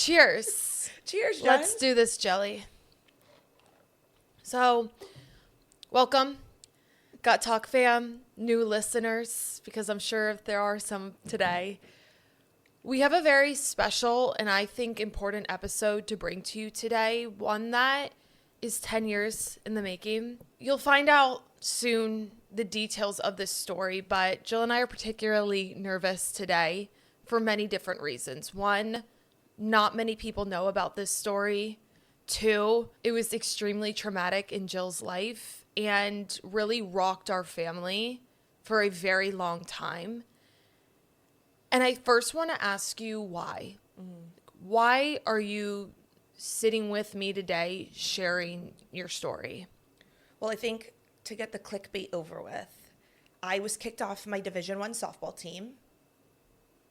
Cheers. Cheers, Jen. Let's do this, Jelly. So, welcome, Gut Talk fam, new listeners, because I'm sure there are some today. We have a very special and I think important episode to bring to you today, one that is 10 years in the making. You'll find out soon the details of this story, but Jill and I are particularly nervous today for many different reasons. One, not many people know about this story. Two, it was extremely traumatic in Jill's life and really rocked our family for a very long time. And I first want to ask you why. Why are you sitting with me today sharing your story? Well, I think to get the clickbait over with, I was kicked off my Division I softball team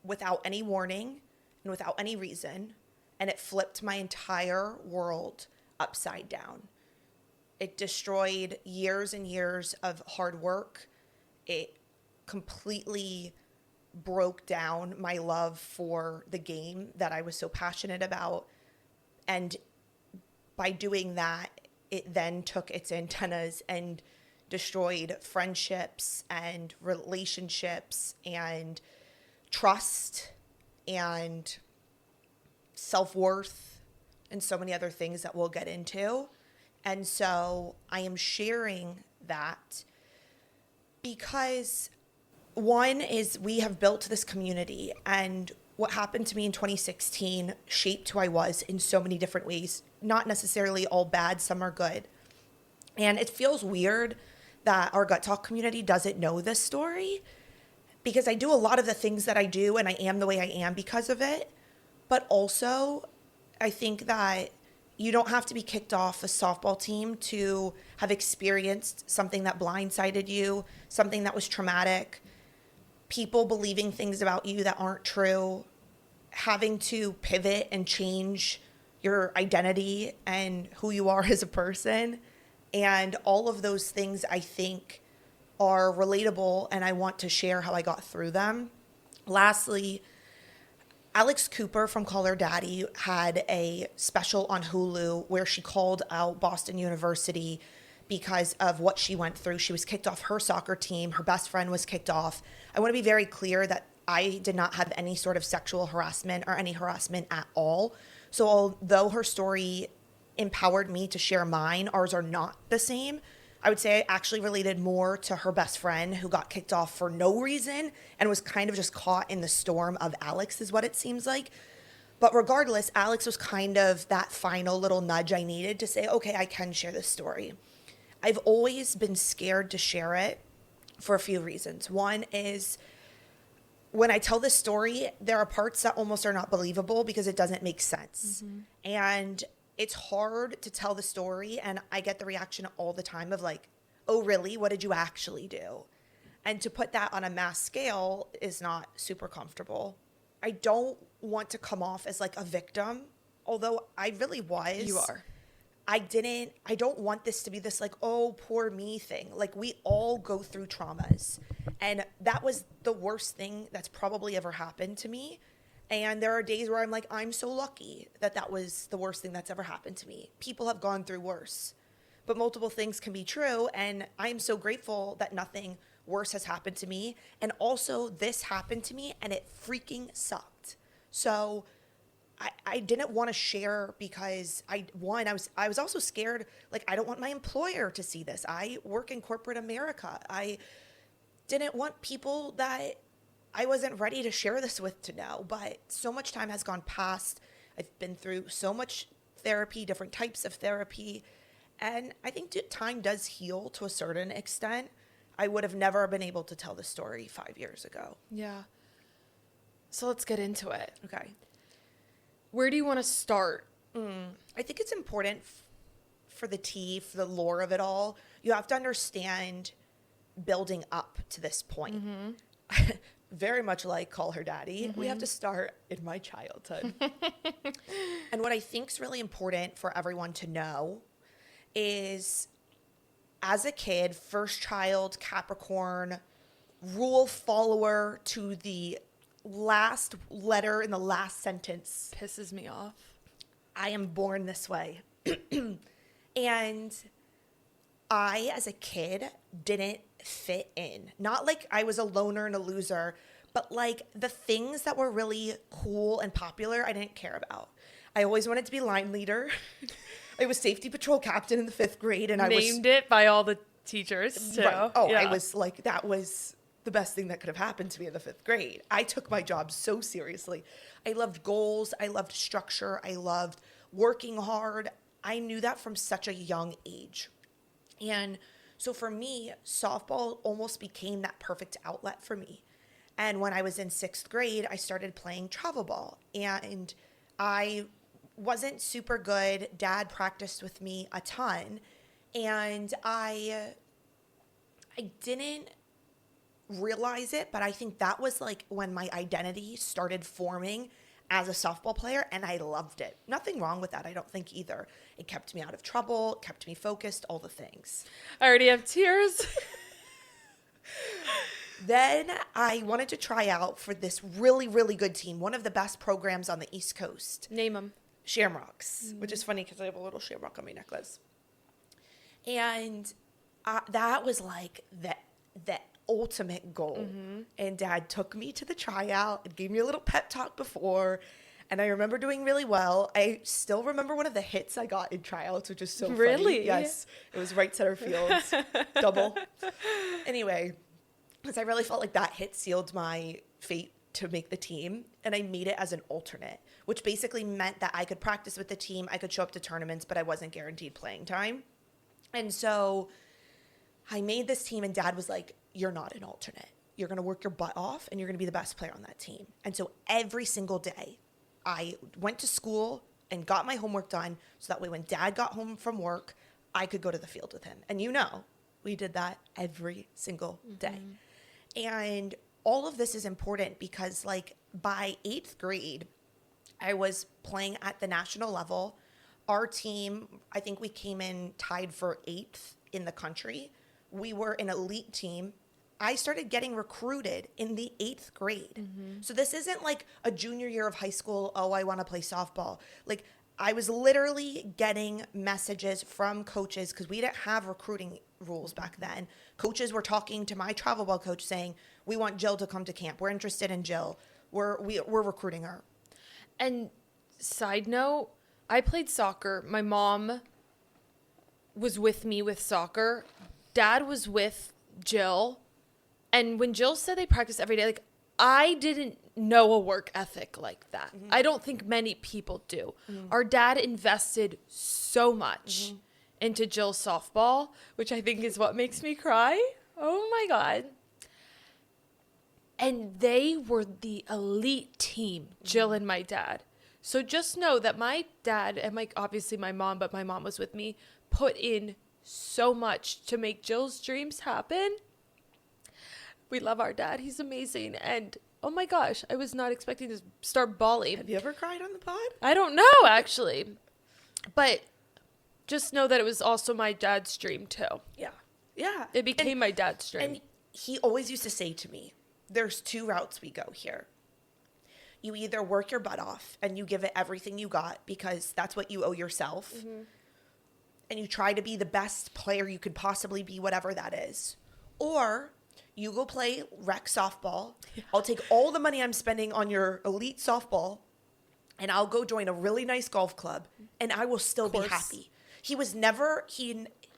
without any warning and without any reason, and it flipped my entire world upside down. It destroyed years and years of hard work. It completely broke down my love for the game that I was so passionate about. And by doing that, it then took its antennas and destroyed friendships and relationships and trust and self-worth and so many other things that we'll get into. And so I am sharing that because one is we have built this community, and what happened to me in 2016 shaped who I was in so many different ways, not necessarily all bad, some are good. And it feels weird that our Gut Talk community doesn't know this story, because I do a lot of the things that I do and I am the way I am because of it. But also, I think that you don't have to be kicked off a softball team to have experienced something that blindsided you, something that was traumatic, people believing things about you that aren't true, having to pivot and change your identity and who you are as a person. And all of those things, I think, are relatable, and I want to share how I got through them. Lastly, Alex Cooper from Call Her Daddy had a special on Hulu where she called out Boston University because of what she went through. She was kicked off her soccer team. Her best friend was kicked off. I want to be very clear that I did not have any sort of sexual harassment or any harassment at all. So although her story empowered me to share mine, ours are not the same. I would say I actually related more to her best friend who got kicked off for no reason and was kind of just caught in the storm of Alex, is what it seems like. But regardless, Alex was kind of that final little nudge I needed to say, okay, I can share this story. I've always been scared to share it for a few reasons. One is when I tell this story, there are parts that almost are not believable because it doesn't make sense. Mm-hmm. And it's hard to tell the story, and I get the reaction all the time of like, oh, really? What did you actually do? And to put that on a mass scale is not super comfortable. I don't want to come off as like a victim, although I really was. You are. I don't want this to be this like, oh, poor me thing. Like, we all go through traumas, and that was the worst thing that's probably ever happened to me. And there are days where I'm like, I'm so lucky that that was the worst thing that's ever happened to me. People have gone through worse, but multiple things can be true. And I am so grateful that nothing worse has happened to me. And also this happened to me and it freaking sucked. So I didn't want to share because I was also scared. Like, I don't want my employer to see this. I work in corporate America. I didn't want people that I wasn't ready to share this with to know, but so much time has gone past. I've been through so much therapy, different types of therapy, and I think time does heal to a certain extent. I would have never been able to tell the story 5 years ago. Yeah. So let's get into it. Okay. Where do you want to start? I think it's important for the tea, for the lore of it all. You have to understand building up to this point. Mm-hmm. Very much like Call Her Daddy, we have to start in my childhood. And what I think is really important for everyone to know is, as a kid, first child, Capricorn, rule follower to the last letter in the last sentence. Pisses me off. I am born this way. And I, as a kid, didn't fit in. Not like I was a loner and a loser, but like the things that were really cool and popular, I didn't care about. I always wanted to be line leader. I was safety patrol captain in the 5th grade, and I was named it by all the teachers too. right. Oh, yeah. I was like, that was the best thing that could have happened to me in the 5th grade. I took my job so seriously. I loved goals. I loved structure. I loved working hard. I knew that from such a young age. And so for me, softball almost became that perfect outlet for me. And when I was in 6th grade, I started playing travel ball. And I wasn't super good. Dad practiced with me a ton. And I didn't realize it, but I think that was like when my identity started forming as a softball player, and I loved it. Nothing wrong with that, I don't think either. It kept me out of trouble, kept me focused, all the things. I already have tears. Then I wanted to try out for this really, really good team, one of the best programs on the East Coast. Name them. Shamrocks, which is funny because I have a little shamrock on my necklace. And that was like the ultimate goal. And Dad took me to the tryout and gave me a little pep talk before. And I remember doing really well. I still remember one of the hits I got in tryouts, which is so funny. Really? Yes. It was right center field. Double. Anyway, because I really felt like that hit sealed my fate to make the team. And I made it as an alternate, which basically meant that I could practice with the team. I could show up to tournaments, but I wasn't guaranteed playing time. And so I made this team, and Dad was like, you're not an alternate. You're going to work your butt off, and you're going to be the best player on that team. And so every single day, I went to school and got my homework done so that way when Dad got home from work, I could go to the field with him. And we did that every single day. And all of this is important because like by 8th grade, I was playing at the national level. Our team, I think we came in tied for 8th in the country. We were an elite team. I started getting recruited in the 8th grade. So this isn't like a junior year of high school, oh, I want to play softball. Like I was literally getting messages from coaches because we didn't have recruiting rules back then. Coaches were talking to my travel ball coach saying, we want Jill to come to camp. We're interested in Jill. We're recruiting her. And side note, I played soccer. My mom was with me with soccer. Dad was with Jill. And when Jill said they practice every day, like I didn't know a work ethic like that. I don't think many people do. Our dad invested so much into Jill's softball, which I think is what makes me cry. Oh my God. And they were the elite team, Jill and my dad. So just know that my dad and obviously my mom, but my mom was with me, put in so much to make Jill's dreams happen. We love our dad. He's amazing. And oh my gosh, I was not expecting to start bawling. Have you ever cried on the pod? I don't know, actually. But just know that it was also my dad's dream, too. Yeah. Yeah. It became my dad's dream. And he always used to say to me, there's 2 routes we go here. You either work your butt off and you give it everything you got because that's what you owe yourself. And you try to be the best player you could possibly be, whatever that is. Or you go play rec softball. I'll take all the money I'm spending on your elite softball and I'll go join a really nice golf club and I will still be happy. He was never,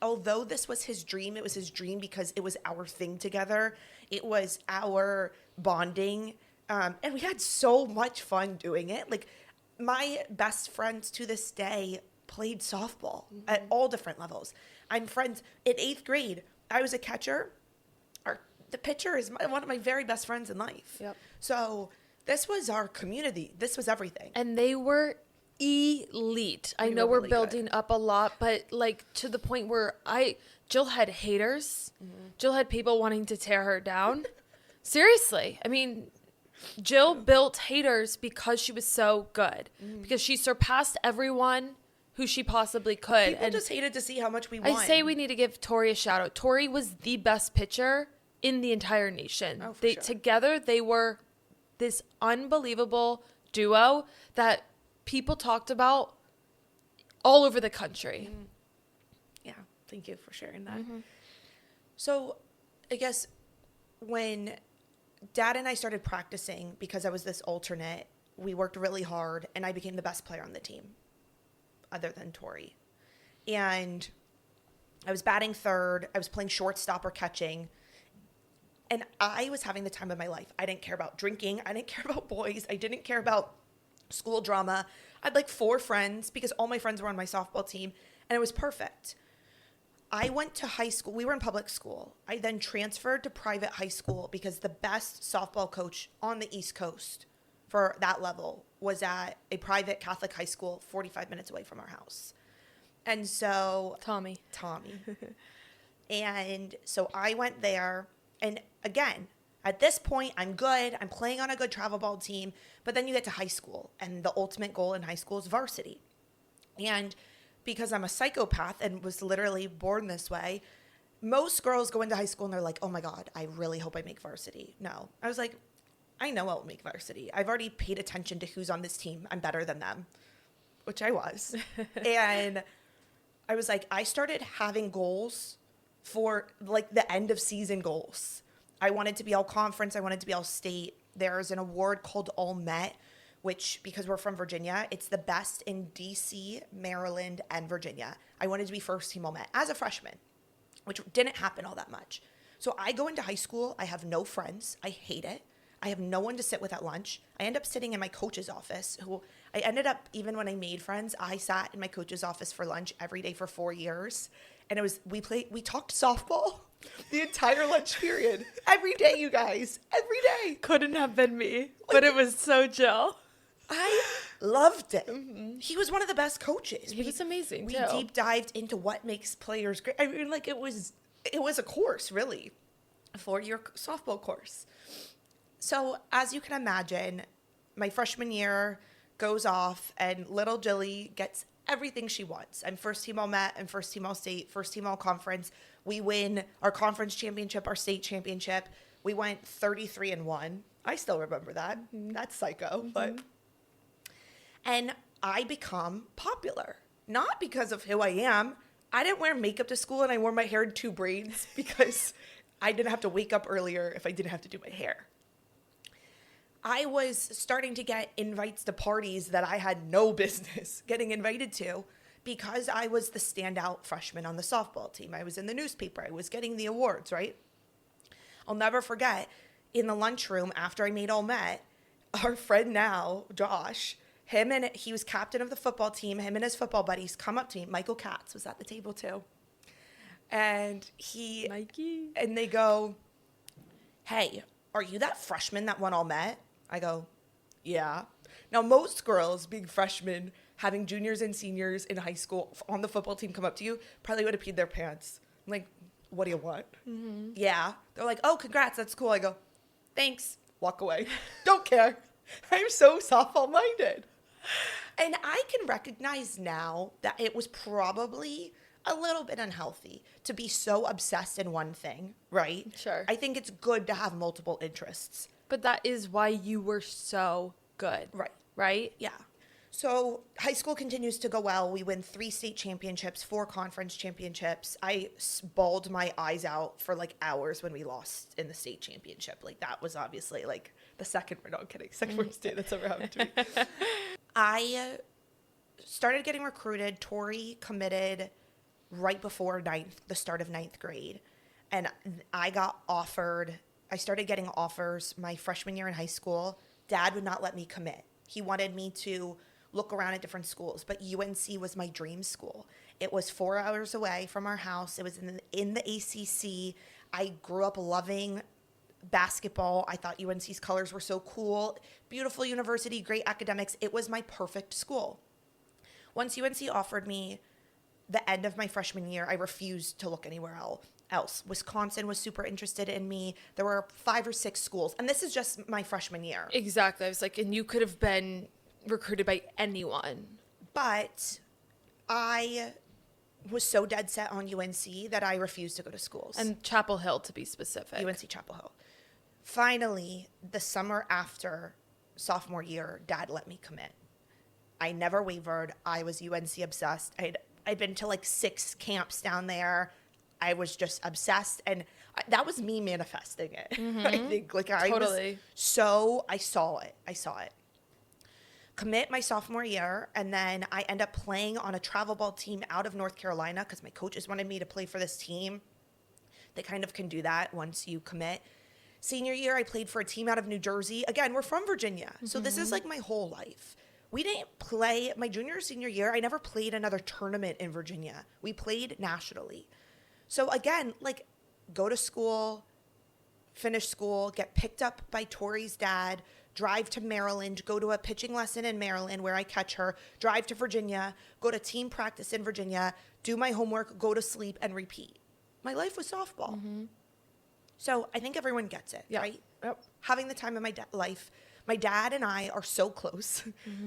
although this was his dream, it was his dream because it was our thing together. It was our bonding. And we had so much fun doing it. Like my best friends to this day played softball at all different levels. I'm friends in 8th grade. I was a catcher. The pitcher is one of my very best friends in life. Yep. So this was our community. This was everything. And they were elite. I know we're building up a lot, but like to the point where Jill had haters. Jill had people wanting to tear her down. Seriously. I mean, Jill built haters because she was so good. Because she surpassed everyone who she possibly could. People just hated to see how much we won. I say we need to give Tori a shout out. Tori was the best pitcher in the entire nation. Oh, for sure. Together they were this unbelievable duo that people talked about all over the country. Yeah, thank you for sharing that. So I guess when Dad and I started practicing, because I was this alternate, we worked really hard and I became the best player on the team other than Tori. And I was batting third. I was playing shortstop or catching. And I was having the time of my life. I didn't care about drinking. I didn't care about boys. I didn't care about school drama. I had like 4 friends because all my friends were on my softball team, and it was perfect. I went to high school. We were in public school. I then transferred to private high school because the best softball coach on the East Coast for that level was at a private Catholic high school 45 minutes away from our house. And so Tommy. And so I went there, and again, at this point, I'm good. I'm playing on a good travel ball team, but then you get to high school, and the ultimate goal in high school is varsity. And because I'm a psychopath and was literally born this way, most girls go into high school and they're like, oh my God, I really hope I make varsity. No, I was like, I know I'll make varsity. I've already paid attention to who's on this team. I'm better than them, which I was. And I was like, I started having goals for like the end of season goals. I wanted to be all conference. I wanted to be all state. There's an award called All Met, which, because we're from Virginia, it's the best in DC, Maryland, and Virginia. I wanted to be first team All Met as a freshman, which didn't happen all that much. So I go into high school. I have no friends. I hate it. I have no one to sit with at lunch. I end up sitting in my coach's office, who I ended up, even when I made friends, I sat in my coach's office for lunch every day for 4 years. And it was, we talked softball the entire lunch period. Every day, you guys. Every day. Couldn't have been me, but it was so chill. I loved it. He was one of the best coaches. He was amazing, We too. deep dived into what makes players great. I mean, like, it was a course, really. A 4-year softball course. So, as you can imagine, my freshman year goes off, and little Jilly gets everything she wants. I'm first team All Met, I'm first team All State, first team All Conference. We win our conference championship, our state championship. We went 33-1. I still remember that. That's psycho, but... And I become popular, not because of who I am. I didn't wear makeup to school, and I wore my hair in 2 braids because I didn't have to wake up earlier if I didn't have to do my hair. I was starting to get invites to parties that I had no business getting invited to because I was the standout freshman on the softball team. I was in the newspaper. I was getting the awards, right? I'll never forget, in the lunchroom after I made All Met, our friend now, Josh, he was captain of the football team. Him and his football buddies come up to me. Michael Katz was at the table too. And Mikey. And they go, hey, are you that freshman that won All Met? I go, yeah. Now, most girls being freshmen, having juniors and seniors in high school on the football team come up to you, probably would have peed their pants. I'm like, what do you want? Yeah. They're like, oh, congrats. That's cool. I go, thanks. Walk away. Don't care. I'm so softball-minded. And I can recognize now that it was probably a little bit unhealthy to be so obsessed in one thing, right? Sure. I think it's good to have multiple interests. But that is why you were so good. Right. Right? Yeah. So high school continues to go well. We win 3 state championships, 4 conference championships. I bawled my eyes out for like hours when we lost in the state championship. Like, that was obviously like the second, no, I'm kidding, second worst day that's ever happened to me. I started getting recruited. Tori committed right before the start of 9th grade. And I started getting offers my freshman year in high school. Dad would not let me commit. He wanted me to look around at different schools, but UNC was my dream school. It was 4 hours away from our house. It was in the ACC. I grew up loving basketball. I thought UNC's colors were so cool. Beautiful university, great academics. It was my perfect school. Once UNC offered me the end of my freshman year, I refused to look anywhere else. Wisconsin was super interested in me. There were 5 or 6 schools, and this is just my freshman year. Exactly. I was like, and you could have been recruited by anyone. But I was so dead set on UNC that I refused to go to schools. And Chapel Hill, to be specific. UNC Chapel Hill. Finally, the summer after sophomore year, Dad let me commit. I never wavered. I was UNC obsessed. I'd been to like 6 camps down there. I was just obsessed, and that was me manifesting it. I think like I saw it. Commit my sophomore year, and then I end up playing on a travel ball team out of North Carolina because my coaches wanted me to play for this team. They kind of can do that once you commit. Senior year, I played for a team out of New Jersey. Again, we're from Virginia, so this is like my whole life. We didn't play my junior or senior year. I never played another tournament in Virginia. We played nationally. So again, like go to school, finish school, get picked up by Tori's dad, drive to Maryland, go to a pitching lesson in Maryland where I catch her, drive to Virginia, go to team practice in Virginia, do my homework, go to sleep, and repeat. My life was softball. So I think everyone gets it, right? Yep. Having the time of my life. My dad and I are so close.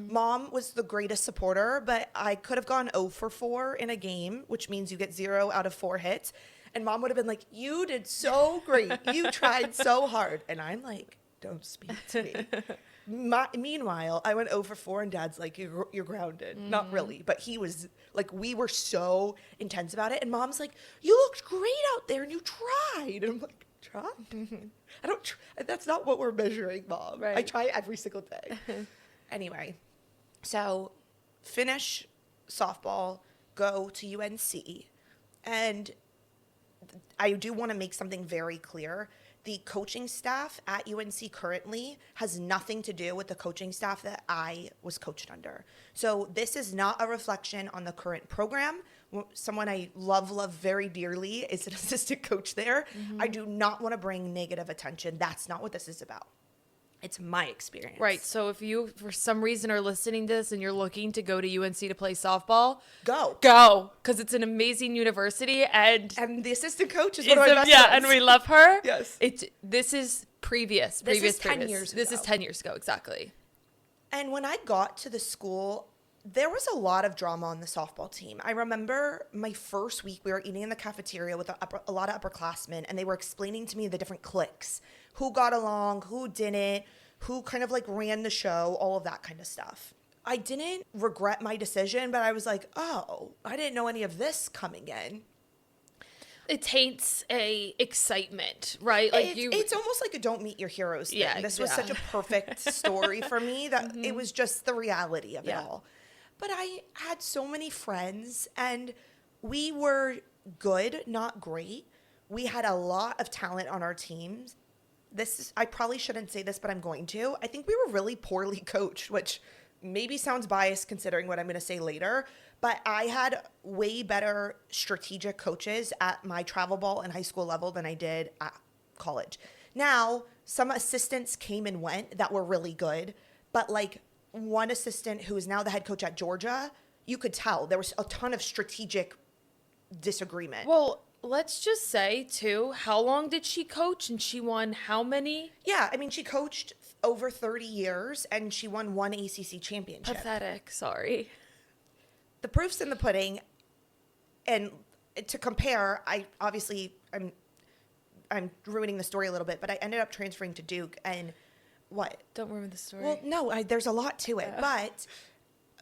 Mom was the greatest supporter, but I could have gone 0 for 4 in a game, which means you get 0 out of 4 hits. And Mom would have been like, you did so great. You tried so hard. And I'm like, don't speak to me. Meanwhile, I went 0 for 4 and Dad's like, you're grounded. Not really. But he was like, we were so intense about it. And Mom's like, you looked great out there and you tried. And I'm like, tried? That's not what we're measuring, Mom. Right. I try every single day. Anyway, so finish softball, go to UNC. And I do want to make something very clear. The coaching staff at UNC currently has nothing to do with the coaching staff that I was coached under. So this is not a reflection on the current program. Someone I love very dearly is an assistant coach there. I do not want to bring negative attention. That's not what this is about. It's my experience. Right. So if you, for some reason, are listening to this and you're looking to go to UNC to play softball, Go. Because it's an amazing university. And the assistant coach is one of my best yeah, friends. and we love her. Yes. This is previous. This is 10 years This is ago. 10 years ago, exactly. And when I got to the school, there was a lot of drama on the softball team. I remember my first week, we were eating in the cafeteria with a lot of upperclassmen, and they were explaining to me the different cliques, who got along, who didn't, who kind of like ran the show, all of that kind of stuff. I didn't regret my decision, but I was like, oh, I didn't know any of this coming in. It taints a excitement, right? Like it's almost like a don't meet your heroes thing. Yeah, This was such a perfect story for me that it was just the reality of it all. But I had so many friends, and we were good, not great. We had a lot of talent on our teams. I probably shouldn't say this, but I'm going to. I think we were really poorly coached, which maybe sounds biased considering what I'm going to say later. But I had way better strategic coaches at my travel ball and high school level than I did at college. Now, some assistants came and went that were really good, but like one assistant who is now the head coach at Georgia, you could tell there was a ton of strategic disagreement. Well, let's just say, too, how long did she coach and she won how many? Yeah, I mean, she coached over 30 years and she won 1 ACC championship. Pathetic, sorry. The proof's in the pudding. And to compare, I'm ruining the story a little bit, but I ended up transferring to Duke and what? Don't ruin the story. Well, no, there's a lot to it. But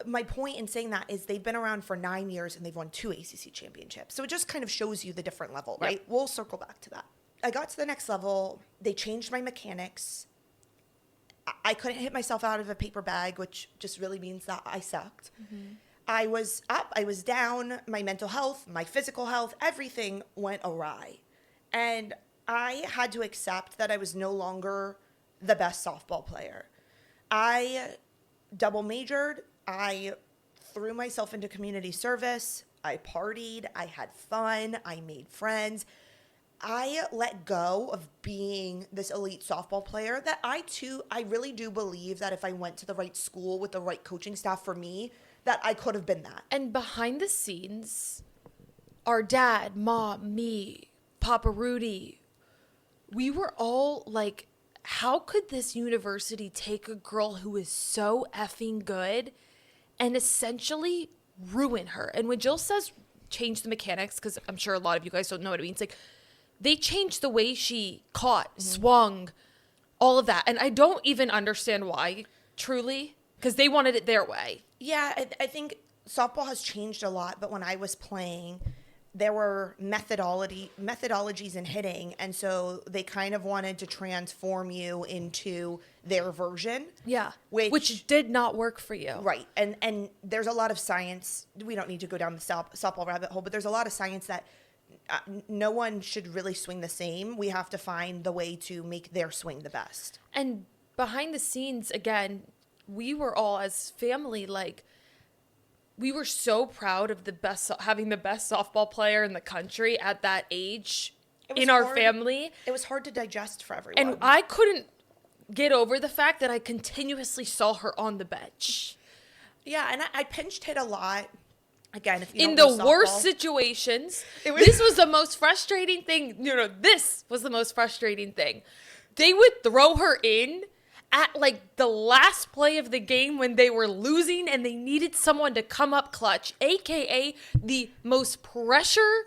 my point in saying that is they've been around for 9 years and they've won 2 ACC championships. So it just kind of shows you the different level, right? Yep. We'll circle back to that. I got to the next level. They changed my mechanics. I couldn't hit myself out of a paper bag, which just really means that I sucked. I was up, I was down, my mental health, my physical health, everything went awry. And I had to accept that I was no longer the best softball player. I double majored. I threw myself into community service. I partied. I had fun. I made friends. I let go of being this elite softball player that I really do believe that if I went to the right school with the right coaching staff for me, that I could have been that. And behind the scenes, our dad, mom, me, Papa Rudy, we were all like, how could this university take a girl who is so effing good and essentially ruin her? And when Jill says change the mechanics, because I'm sure a lot of you guys don't know what it means, like they changed the way she caught, swung, all of that. And I don't even understand why, truly, because they wanted it their way. Yeah, I think softball has changed a lot, but when I was playing, there were methodologies in hitting, and so they kind of wanted to transform you into their version. Yeah, which did not work for you. Right, and there's a lot of science. We don't need to go down the softball rabbit hole, but there's a lot of science that no one should really swing the same. We have to find the way to make their swing the best. And behind the scenes, again, we were all as family, like, we were so proud of having the best softball player in the country at that age in our family. It was hard to digest for everyone. And I couldn't get over the fact that I continuously saw her on the bench. Yeah, and I pinch hit a lot. Again, if you in don't the know worst softball, situations. This was the most frustrating thing. This was the most frustrating thing. They would throw her in at like the last play of the game when they were losing and they needed someone to come up clutch, aka the most pressure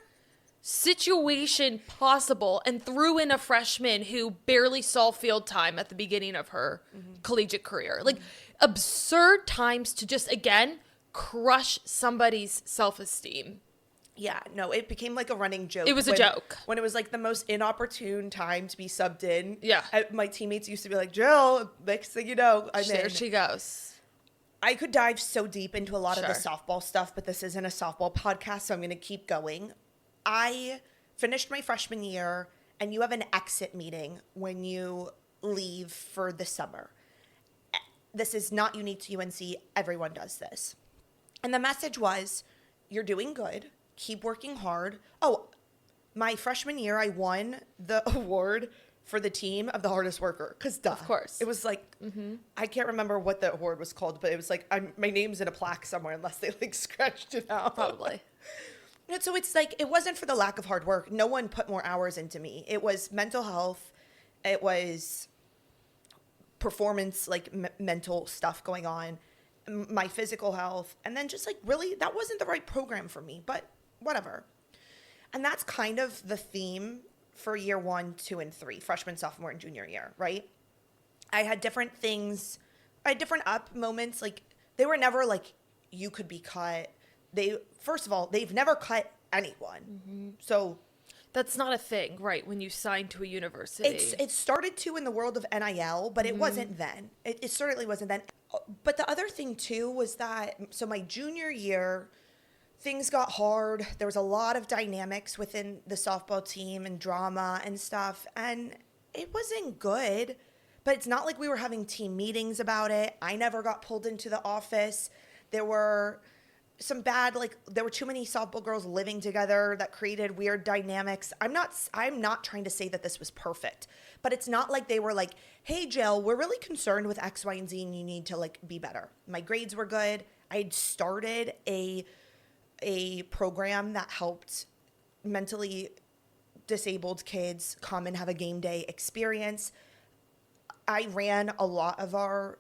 situation possible, and threw in a freshman who barely saw field time at the beginning of her collegiate career. Like, absurd times to just, again, crush somebody's self-esteem. Yeah, no, it became like a running joke. It was a joke. When it was like the most inopportune time to be subbed in. Yeah. My teammates used to be like, Jill, next thing you know, I'm in. There she goes. I could dive so deep into a lot of the Sure. softball stuff, but this isn't a softball podcast, so I'm going to keep going. I finished my freshman year, and you have an exit meeting when you leave for the summer. This is not unique to UNC. Everyone does this. And the message was, you're doing good. Keep working hard. Oh, my freshman year, I won the award for the team of the hardest worker. Because, duh. Of course. It was like, I can't remember what the award was called, but it was like, my name's in a plaque somewhere unless they like scratched it out. Probably. So it's like, it wasn't for the lack of hard work. No one put more hours into me. It was mental health. It was performance, like mental stuff going on, my physical health. And then just like, really, that wasn't the right program for me, but whatever. And that's kind of the theme for year 1, 2, and 3, freshman, sophomore, and junior year, right? I had different things. I had different up moments. Like, they were never like, you could be cut. First of all, they've never cut anyone. So That's not a thing, right, when you sign to a university. it started to in the world of NIL, but it wasn't then. It certainly wasn't then. But the other thing, too, was that, so my junior year, things got hard. There was a lot of dynamics within the softball team and drama and stuff, and it wasn't good. But it's not like we were having team meetings about it. I never got pulled into the office. There were some bad, like, there were too many softball girls living together that created weird dynamics. I'm not trying to say that this was perfect, but it's not like they were like, hey, Jill, we're really concerned with X, Y, and Z, and you need to like be better. My grades were good. I had started a program that helped mentally disabled kids come and have a game day experience. I ran a lot of our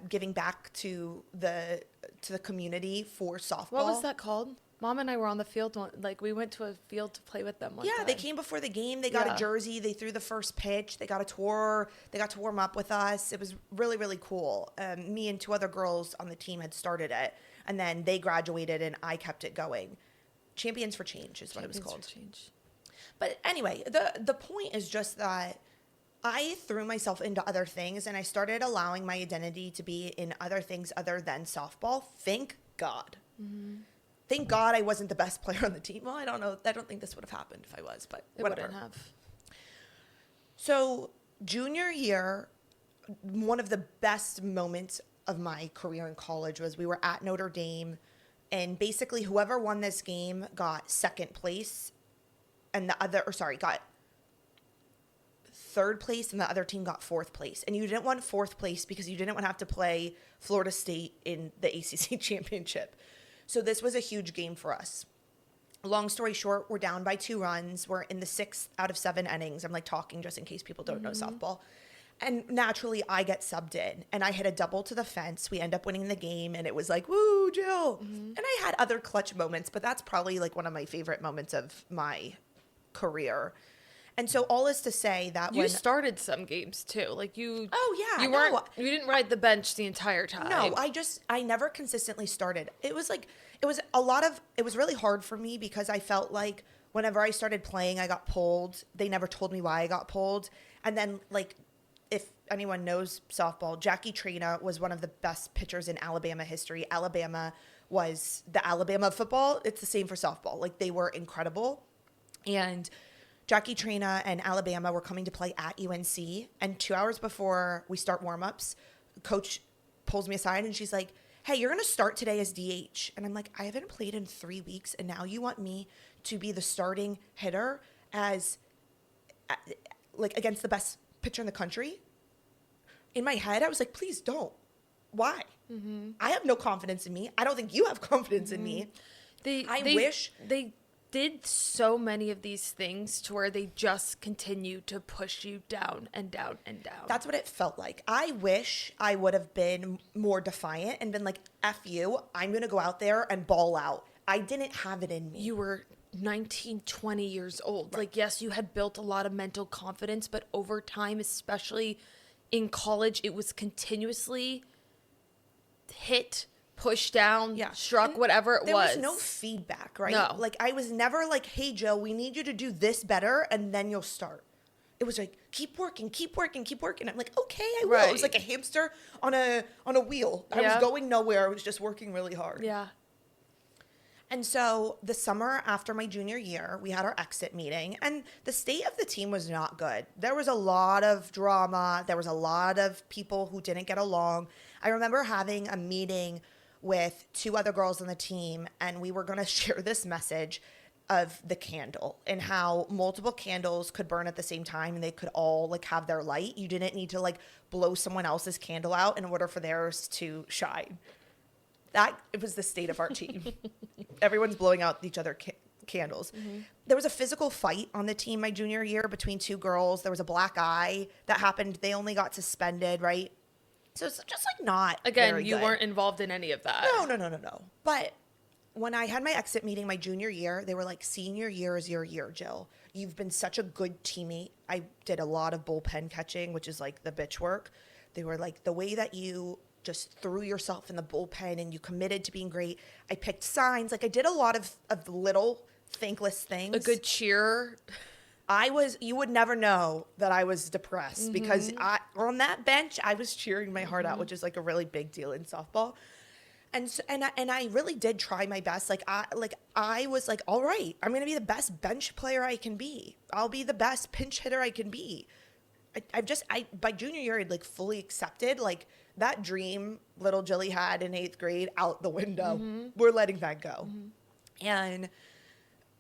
giving back to the community for softball. What was that called? Mom and I were on the field. Like, we went to a field to play with them one time. They came before the game. They got a jersey. They threw the first pitch. They got a tour. They got to warm up with us. It was really, really cool. Me and 2 other girls on the team had started it, and then they graduated, and I kept it going. Champions for Change is what it was called. But anyway, the point is just that I threw myself into other things, and I started allowing my identity to be in other things other than softball. Thank God. Thank God I wasn't the best player on the team. Well, I don't know. I don't think this would have happened if I was, but whatever. It wouldn't have. So junior year, one of the best moments of my career in college was we were at Notre Dame, and basically whoever won this game got second place, and got third place, and the other team got fourth place. And you didn't want fourth place because you didn't want to have to play Florida State in the ACC championship. So this was a huge game for us. Long story short, we're down by 2 runs. We're in the 6th out of 7 innings. I'm like talking just in case people don't know softball. And naturally, I get subbed in, and I hit a double to the fence. We end up winning the game, and it was like, woo, Jill. And I had other clutch moments, but that's probably like one of my favorite moments of my career. And so all is to say that You when started some games too. Like you. Oh yeah, You no. weren't. You didn't ride the bench the entire time. No, I never consistently started. It was like, it was really hard for me because I felt like whenever I started playing, I got pulled. They never told me why I got pulled. And then, like, if anyone knows softball, Jackie Trina was one of the best pitchers in Alabama history. Alabama was the Alabama of football. It's the same for softball. Like, they were incredible. And Jackie Trina and Alabama were coming to play at UNC. And 2 hours before we start warm-ups, coach pulls me aside and she's like, hey, you're going to start today as DH. And I'm like, I haven't played in 3 weeks. And now you want me to be the starting hitter as like against the best pitcher in the country? In my head, I was like, please don't. Why? I have no confidence in me. I don't think you have confidence in me. I wish they did so many of these things to where they just continue to push you down and down and down. That's what it felt like. I wish I would have been more defiant and been like, F you, I'm going to go out there and ball out. I didn't have it in me. You were 19, 20 years old. Right. Like, yes, you had built a lot of mental confidence, but over time, especially in college, it was continuously hit, pushed down, struck, and whatever it was. There was no feedback, right? No. Like, I was never like, hey, Joe, we need you to do this better, and then you'll start. It was like, keep working, keep working, keep working. I'm like, okay, I will. Right. It was like a hamster on a wheel. I was going nowhere. I was just working really hard. Yeah. And so the summer after my junior year, we had our exit meeting, and the state of the team was not good. There was a lot of drama. There was a lot of people who didn't get along. I remember having a meeting with 2 other girls on the team, and we were going to share this message of the candle and how multiple candles could burn at the same time and they could all like have their light. You didn't need to like blow someone else's candle out in order for theirs to shine. It was the state of our team. Everyone's blowing out each other candles. Mm-hmm. There was a physical fight on the team my junior year between 2 girls. There was a black eye that happened. They only got suspended, right? So it's just like not Again, very you good. weren't involved in any of that. No. But when I had my exit meeting my junior year, they were like, senior year is your year, Jill. You've been such a good teammate. I did a lot of bullpen catching, which is like the bitch work. They were like, the way that you just threw yourself in the bullpen and you committed to being great. I picked signs. Like I did a lot of little thankless things. A good cheer. You would never know that I was depressed because on that bench, I was cheering my heart out, which is like a really big deal in softball. And I really did try my best. I was like, all right, I'm going to be the best bench player I can be. I'll be the best pinch hitter I can be. By junior year, I'd like fully accepted like that dream little Jilly had in 8th grade out the window. Mm-hmm. We're letting that go. Mm-hmm. And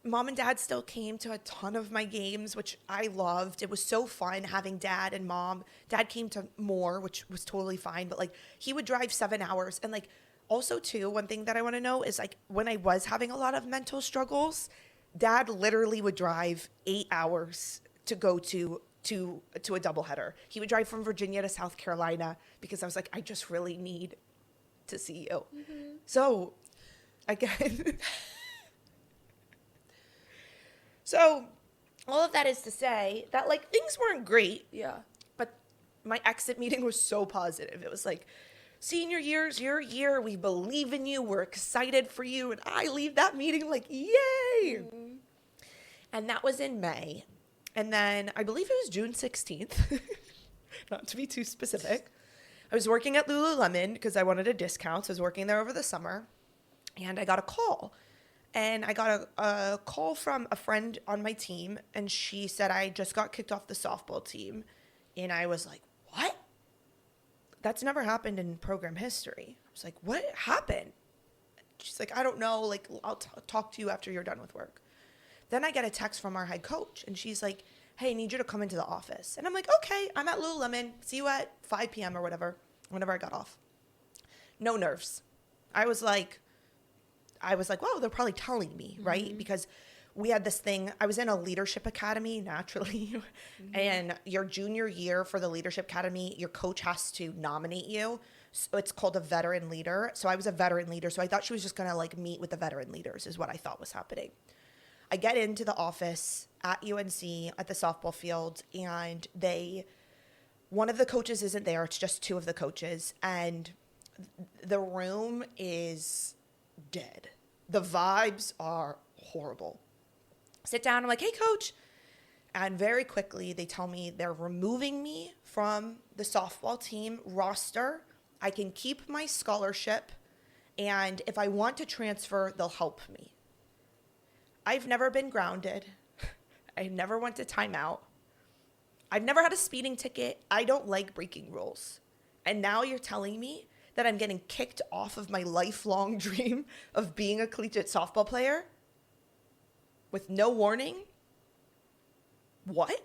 Mom and Dad still came to a ton of my games, which I loved. It was so fun having Dad and Mom. Dad came to more, which was totally fine. But like he would drive 7 hours. And like also too, one thing that I want to know is like when I was having a lot of mental struggles, Dad literally would drive 8 hours to go to a doubleheader. He would drive from Virginia to South Carolina because I was like, I just really need to see you. Mm-hmm. So again, so all of that is to say that like things weren't great. Yeah. But my exit meeting was so positive. It was like, senior year's your year. We believe in you. We're excited for you. And I leave that meeting like, yay. Mm-hmm. And that was in May. And then I believe it was June 16th, not to be too specific. I was working at Lululemon because I wanted a discount. So I was working there over the summer. And I got a call. And I got a call from a friend on my team. And she said, I just got kicked off the softball team. And I was like, what? That's never happened in program history. I was like, what happened? She's like, I don't know. Like, I'll talk to you after you're done with work. Then I get a text from our head coach, and she's like, hey, I need you to come into the office. And I'm like, okay, I'm at Lululemon. See you at 5 p.m. or whatever, whenever I got off. No nerves. I was like, well, they're probably telling me, right? Mm-hmm. Because we had this thing. I was in a leadership academy, naturally. Mm-hmm. And your junior year for the leadership academy, your coach has to nominate you. So it's called a veteran leader. So I was a veteran leader. So I thought she was just going to like meet with the veteran leaders is what I thought was happening. I get into the office at UNC at the softball field, and one of the coaches isn't there. It's just two of the coaches, and the room is dead. The vibes are horrible. Sit down. I'm like, hey, coach. And very quickly, they tell me they're removing me from the softball team roster. I can keep my scholarship, and if I want to transfer, they'll help me. I've never been grounded. I never went to timeout. I've never had a speeding ticket. I don't like breaking rules. And now you're telling me that I'm getting kicked off of my lifelong dream of being a collegiate softball player with no warning? What?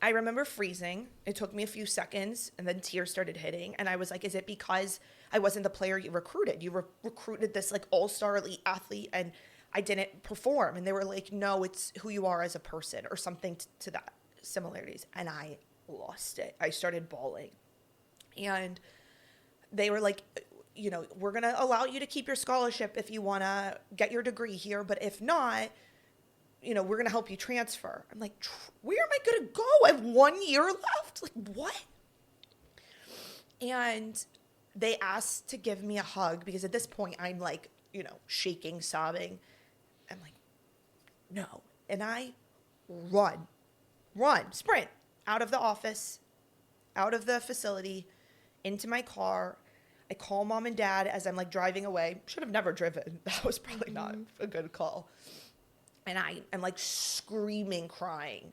I remember freezing. It took me a few seconds, and then tears started hitting. And I was like, is it because I wasn't the player you recruited? You recruited this like all-star elite athlete, and I didn't perform. And they were like, no, it's who you are as a person, or something to that similarities. And I lost it. I started bawling. And they were like, you know, we're going to allow you to keep your scholarship if you want to get your degree here. But if not, you know, we're going to help you transfer. I'm like, where am I going to go? I have 1 year left. Like, what? And they asked to give me a hug because at this point I'm like, you know, shaking, sobbing. I'm like, no. And I sprint out of the office, out of the facility, into my car. I call mom and dad as I'm like driving away. Should have never driven. That was probably not a good call. And I'm like screaming, crying.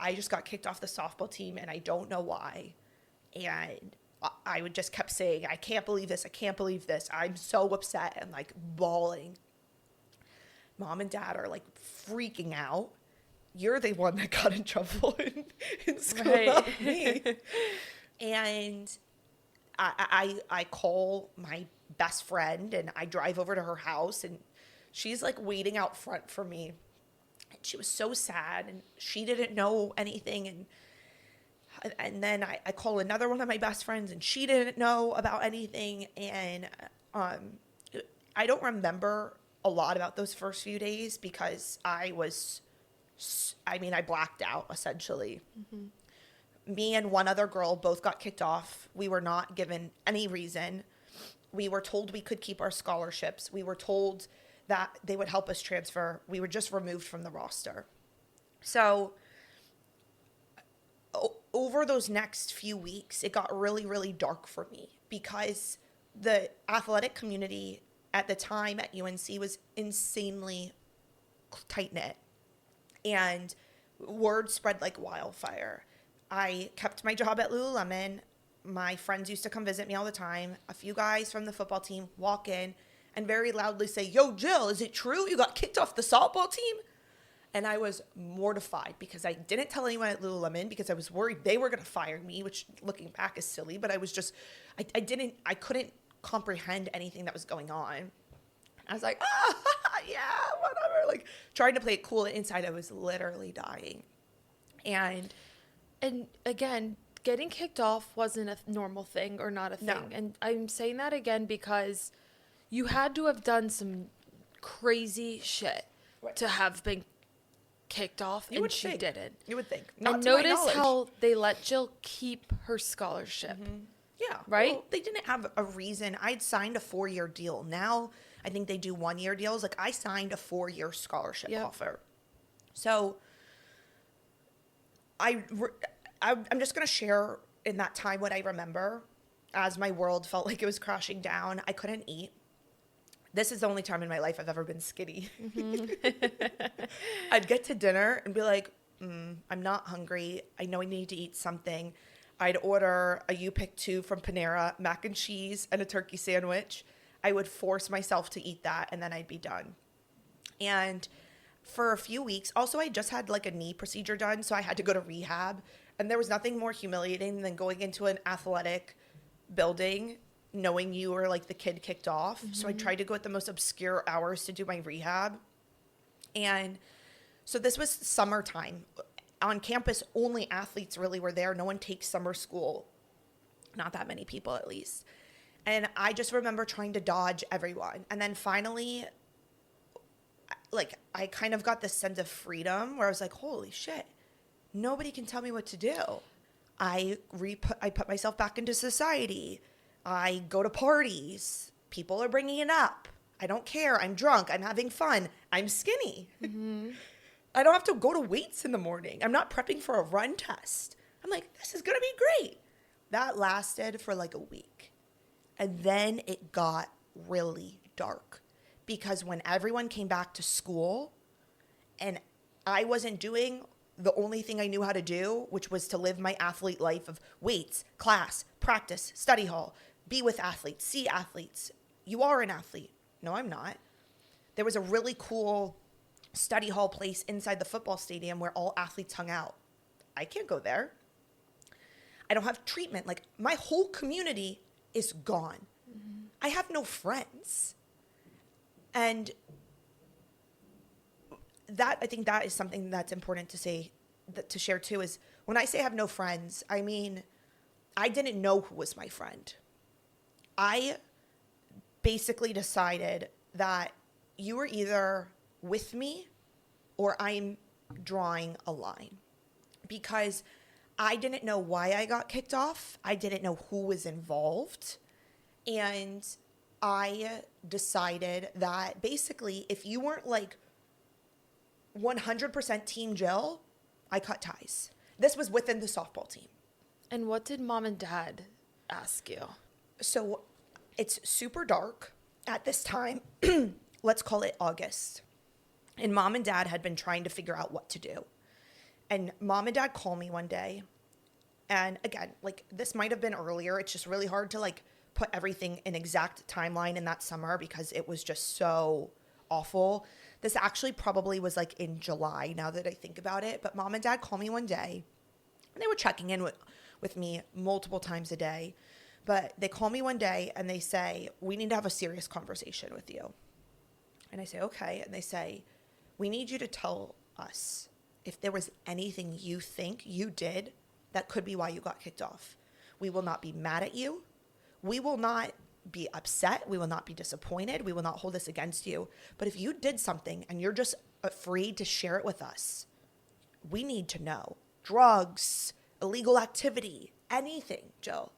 I just got kicked off the softball team and I don't know why. And I would just kept saying, I can't believe this. I can't believe this. I'm so upset and like bawling. Mom and dad are like freaking out. You're the one that got in trouble in school, right. not me. And I call my best friend and I drive over to her house and she's like waiting out front for me. And she was so sad and she didn't know anything. And then I call another one of my best friends and she didn't know about anything. And I don't remember a lot about those first few days because I blacked out essentially. Mm-hmm. Me and one other girl both got kicked off. We were not given any reason. We were told we could keep our scholarships. We were told that they would help us transfer. We were just removed from the roster. So over those next few weeks, it got really, really dark for me because the athletic community at the time at UNC was insanely tight-knit. And word spread like wildfire. I kept my job at Lululemon. My friends used to come visit me all the time. A few guys from the football team walk in and very loudly say, yo, Jill, is it true you got kicked off the softball team? And I was mortified because I didn't tell anyone at Lululemon because I was worried they were going to fire me, which looking back is silly, but I was just, I couldn't comprehend anything that was going on. I was like, yeah, whatever. Like trying to play it cool. Inside I was literally dying. And again, getting kicked off wasn't a normal thing or not a thing. No. And I'm saying that again because you had to have done some crazy shit to have been kicked off, and she didn't. You would think. Not and notice how they let Jill keep her scholarship. Mm-hmm. Yeah. Right? Well, they didn't have a reason. I'd signed a 4-year deal. Now I think they do 1-year deals. Like I signed a 4-year scholarship offer. So I'm just going to share in that time what I remember as my world felt like it was crashing down. I couldn't eat. This is the only time in my life I've ever been skinny. Mm-hmm. I'd get to dinner and be like, I'm not hungry. I know I need to eat something. I'd order a You Pick 2 from Panera, mac and cheese, and a turkey sandwich. I would force myself to eat that, and then I'd be done. And for a few weeks, also I just had like a knee procedure done, so I had to go to rehab. And there was nothing more humiliating than going into an athletic building knowing you were like the kid kicked off. Mm-hmm. So I tried to go at the most obscure hours to do my rehab. And so this was summertime. On campus, only athletes really were there. No one takes summer school. Not that many people, at least. And I just remember trying to dodge everyone. And then finally, like, I kind of got this sense of freedom where I was like, holy shit, nobody can tell me what to do. I put myself back into society. I go to parties. People are bringing it up. I don't care. I'm drunk. I'm having fun. I'm skinny. Mm-hmm. I don't have to go to weights in the morning. I'm not prepping for a run test. I'm like, this is going to be great. That lasted for like a week. And then it got really dark because when everyone came back to school and I wasn't doing the only thing I knew how to do, which was to live my athlete life of weights, class, practice, study hall, be with athletes, see athletes. You are an athlete. No, I'm not. There was a really cool study hall place inside the football stadium where all athletes hung out. I can't go there. I don't have treatment. Like, my whole community is gone. Mm-hmm. I have no friends. And that, I think that is something that's important to say, to share too, is when I say I have no friends, I mean, I didn't know who was my friend. I basically decided that you were either with me or I'm drawing a line, because I didn't know why I got kicked off. I didn't know who was involved. And I decided that basically if you weren't like 100% Team Jill, I cut ties. This was within the softball team. And what did mom and dad ask you? So it's super dark at this time. Let's call it August. And mom and dad had been trying to figure out what to do. And mom and dad called me one day. And again, like, this might have been earlier. It's just really hard to like put everything in exact timeline in that summer because it was just so awful. This actually probably was like in July now that I think about it. But mom and dad called me one day and they were checking in with me multiple times a day. But they call me one day and they say, we need to have a serious conversation with you. And I say, okay. And they say, we need you to tell us if there was anything you think you did that could be why you got kicked off. We will not be mad at you. We will not be upset. We will not be disappointed. We will not hold this against you. But if you did something and you're just afraid to share it with us, we need to know. Drugs, illegal activity, anything, Jill.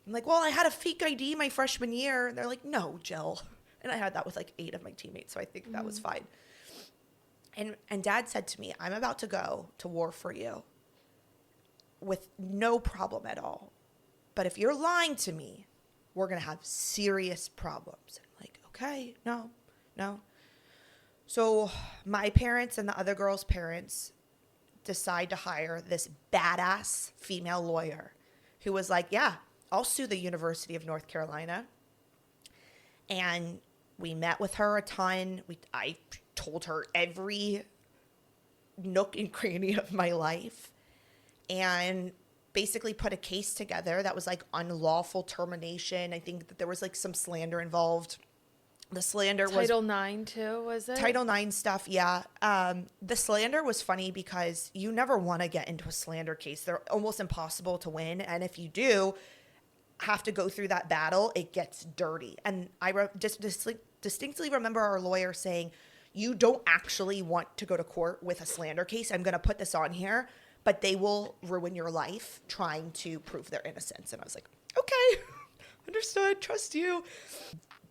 I'm like, well, I had a fake ID my freshman year. And they're like, no, Jill. And I had that with like 8 of my teammates. So I think that was fine. And dad said to me, I'm about to go to war for you with no problem at all. But if you're lying to me, we're going to have serious problems. I'm like, okay, no. So my parents and the other girl's parents decide to hire this badass female lawyer who was like, yeah, I'll sue the University of North Carolina. And we met with her a ton. I told her every nook and cranny of my life and basically put a case together that was like unlawful termination. I think that there was like some slander involved. The slander was Title IX too, was it? Title IX stuff, yeah. The slander was funny because you never want to get into a slander case. They're almost impossible to win. And if you do have to go through that battle, it gets dirty. And I just distinctly remember our lawyer saying, you don't actually want to go to court with a slander case. I'm going to put this on here, but they will ruin your life trying to prove their innocence. And I was like, okay, understood, trust you.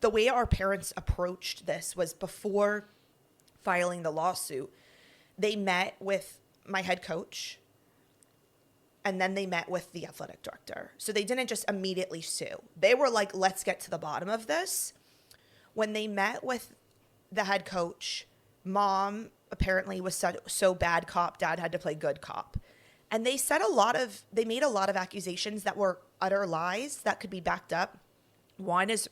The way our parents approached this was before filing the lawsuit, they met with my head coach and then they met with the athletic director. So they didn't just immediately sue. They were like, let's get to the bottom of this. When they met with the head coach, mom apparently was so bad cop, dad had to play good cop. And they made a lot of accusations that were utter lies that could be backed up. One is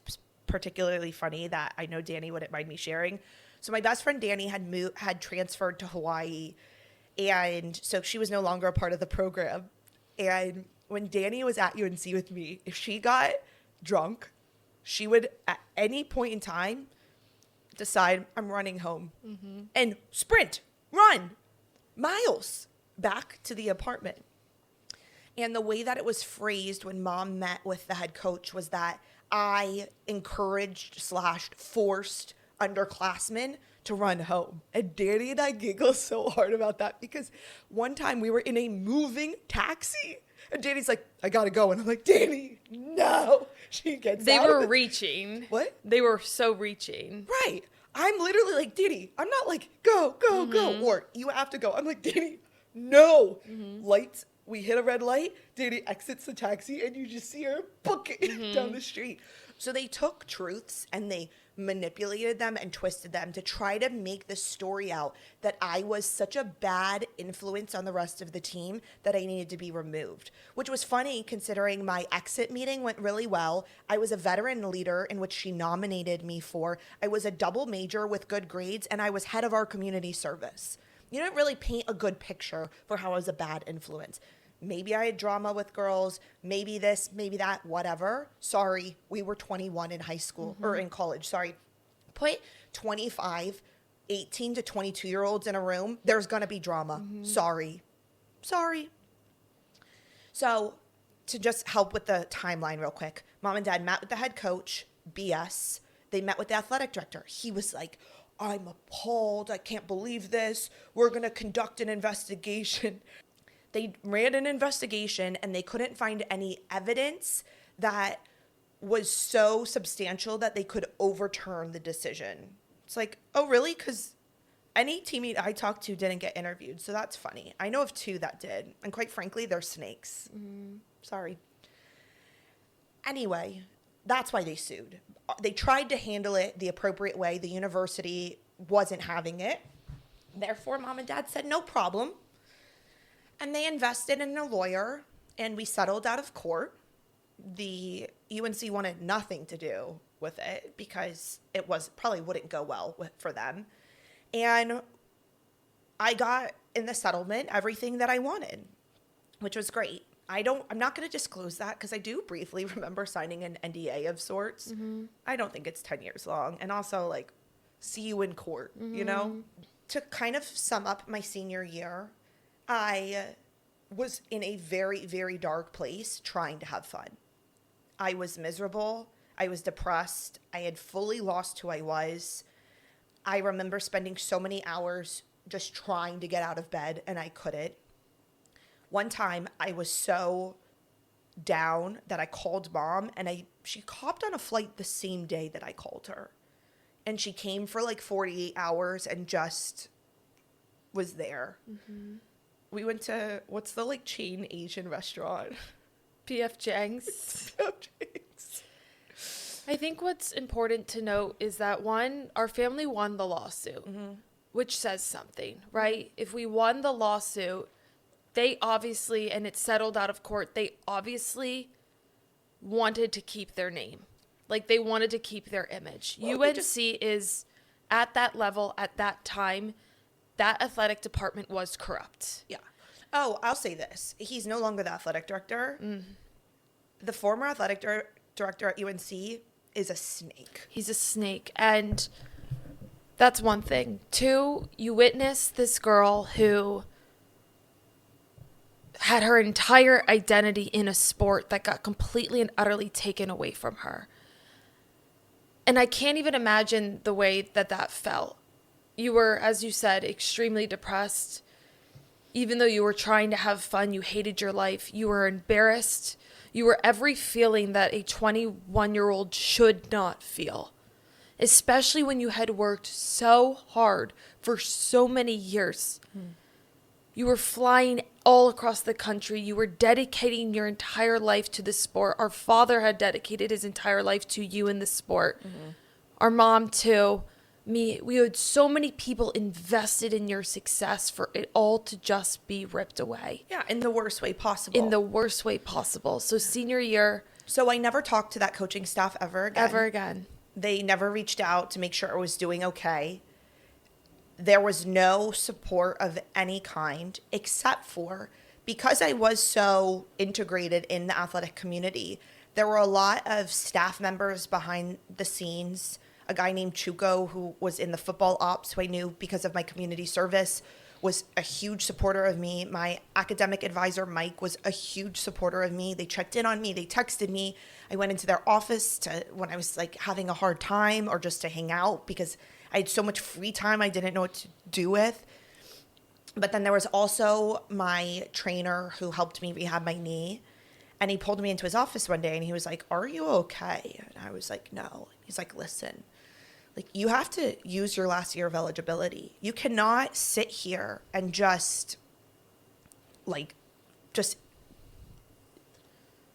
particularly funny that I know Danny wouldn't mind me sharing. So my best friend Danny had transferred to Hawaii, and so she was no longer a part of the program. And when Danny was at UNC with me, if she got drunk, she would at any point in time decide, I'm running home, and sprint, run miles back to the apartment. And the way that it was phrased when mom met with the head coach was that I encouraged / forced underclassmen to run home. And Danny and I giggle so hard about that because one time we were in a moving taxi and Danny's like, I gotta go. And I'm like, Danny, no. She gets They out were of it. reaching. What? They were so reaching. Right. I'm literally like, Danny, I'm not like, go, or you have to go. I'm like, Danny, no. Lights, we hit a red light. Danny exits the taxi and you just see her book it down the street. So they took truths and they manipulated them and twisted them to try to make the story out that I was such a bad influence on the rest of the team that I needed to be removed, which was funny considering my exit meeting went really well. I was a veteran leader in which she nominated me for. I was a double major with good grades and I was head of our community service. You didn't really paint a good picture for how I was a bad influence. Maybe I had drama with girls, maybe this, maybe that, whatever. Sorry, we were 21 in high school or in college, sorry. Put 25, 18 to 22-year-olds in a room, there's going to be drama. Sorry. So to just help with the timeline real quick, mom and dad met with the head coach, BS. They met with the athletic director. He was like, I'm appalled. I can't believe this. We're going to conduct an investigation. They ran an investigation and they couldn't find any evidence that was so substantial that they could overturn the decision. It's like, oh, really? Because any teammate I talked to didn't get interviewed. So that's funny. I know of 2 that did. And quite frankly, they're snakes. Sorry. Anyway, that's why they sued. They tried to handle it the appropriate way. The university wasn't having it. Therefore, mom and dad said, no problem. And they invested in a lawyer, and we settled out of court. The UNC wanted nothing to do with it because it probably wouldn't go well for them. And I got in the settlement everything that I wanted, which was great. I'm not going to disclose that because I do briefly remember signing an NDA of sorts. I don't think it's 10 years long. And also, like, see you in court, you know? To kind of sum up my senior year, I was in a very, very dark place trying to have fun. I was miserable. I was depressed. I had fully lost who I was. I remember spending so many hours just trying to get out of bed, and I couldn't. One time, I was so down that I called mom, and she hopped on a flight the same day that I called her. And she came for like 48 hours and just was there. We went to, what's the like chain Asian restaurant? PF Chang's. I think what's important to note is that our family won the lawsuit, which says something, right? If we won the lawsuit, they obviously, and it settled out of court, they obviously wanted to keep their name. Like, they wanted to keep their image. Well, UNC is at that level at that time. That athletic department was corrupt. Yeah. Oh, I'll say this. He's no longer the athletic director. The former athletic director at UNC is a snake. He's a snake. And that's one thing. 2, you witness this girl who had her entire identity in a sport that got completely and utterly taken away from her. And I can't even imagine the way that felt. You were, as you said, extremely depressed. Even though you were trying to have fun, you hated your life. You were embarrassed. You were every feeling that a 21-year-old should not feel. Especially when you had worked so hard for so many years. You were flying all across the country. You were dedicating your entire life to the sport. Our father had dedicated his entire life to you in the sport. Our mom, too. We had so many people invested in your success for it all to just be ripped away. Yeah, in the worst way possible. So senior year. So I never talked to that coaching staff ever again. They never reached out to make sure I was doing okay. There was no support of any kind except for because I was so integrated in the athletic community. There were a lot of staff members behind the scenes. A guy named Chuko, who was in the football ops, who I knew because of my community service, was a huge supporter of me. My academic advisor, Mike, was a huge supporter of me. They checked in on me. They texted me. I went into their office when I was like having a hard time or just to hang out because I had so much free time I didn't know what to do with. But then there was also my trainer who helped me rehab my knee. And he pulled me into his office one day and he was like, "Are you okay?" And I was like, "No." He's like, "Listen, like you have to use your last year of eligibility. You cannot sit here and just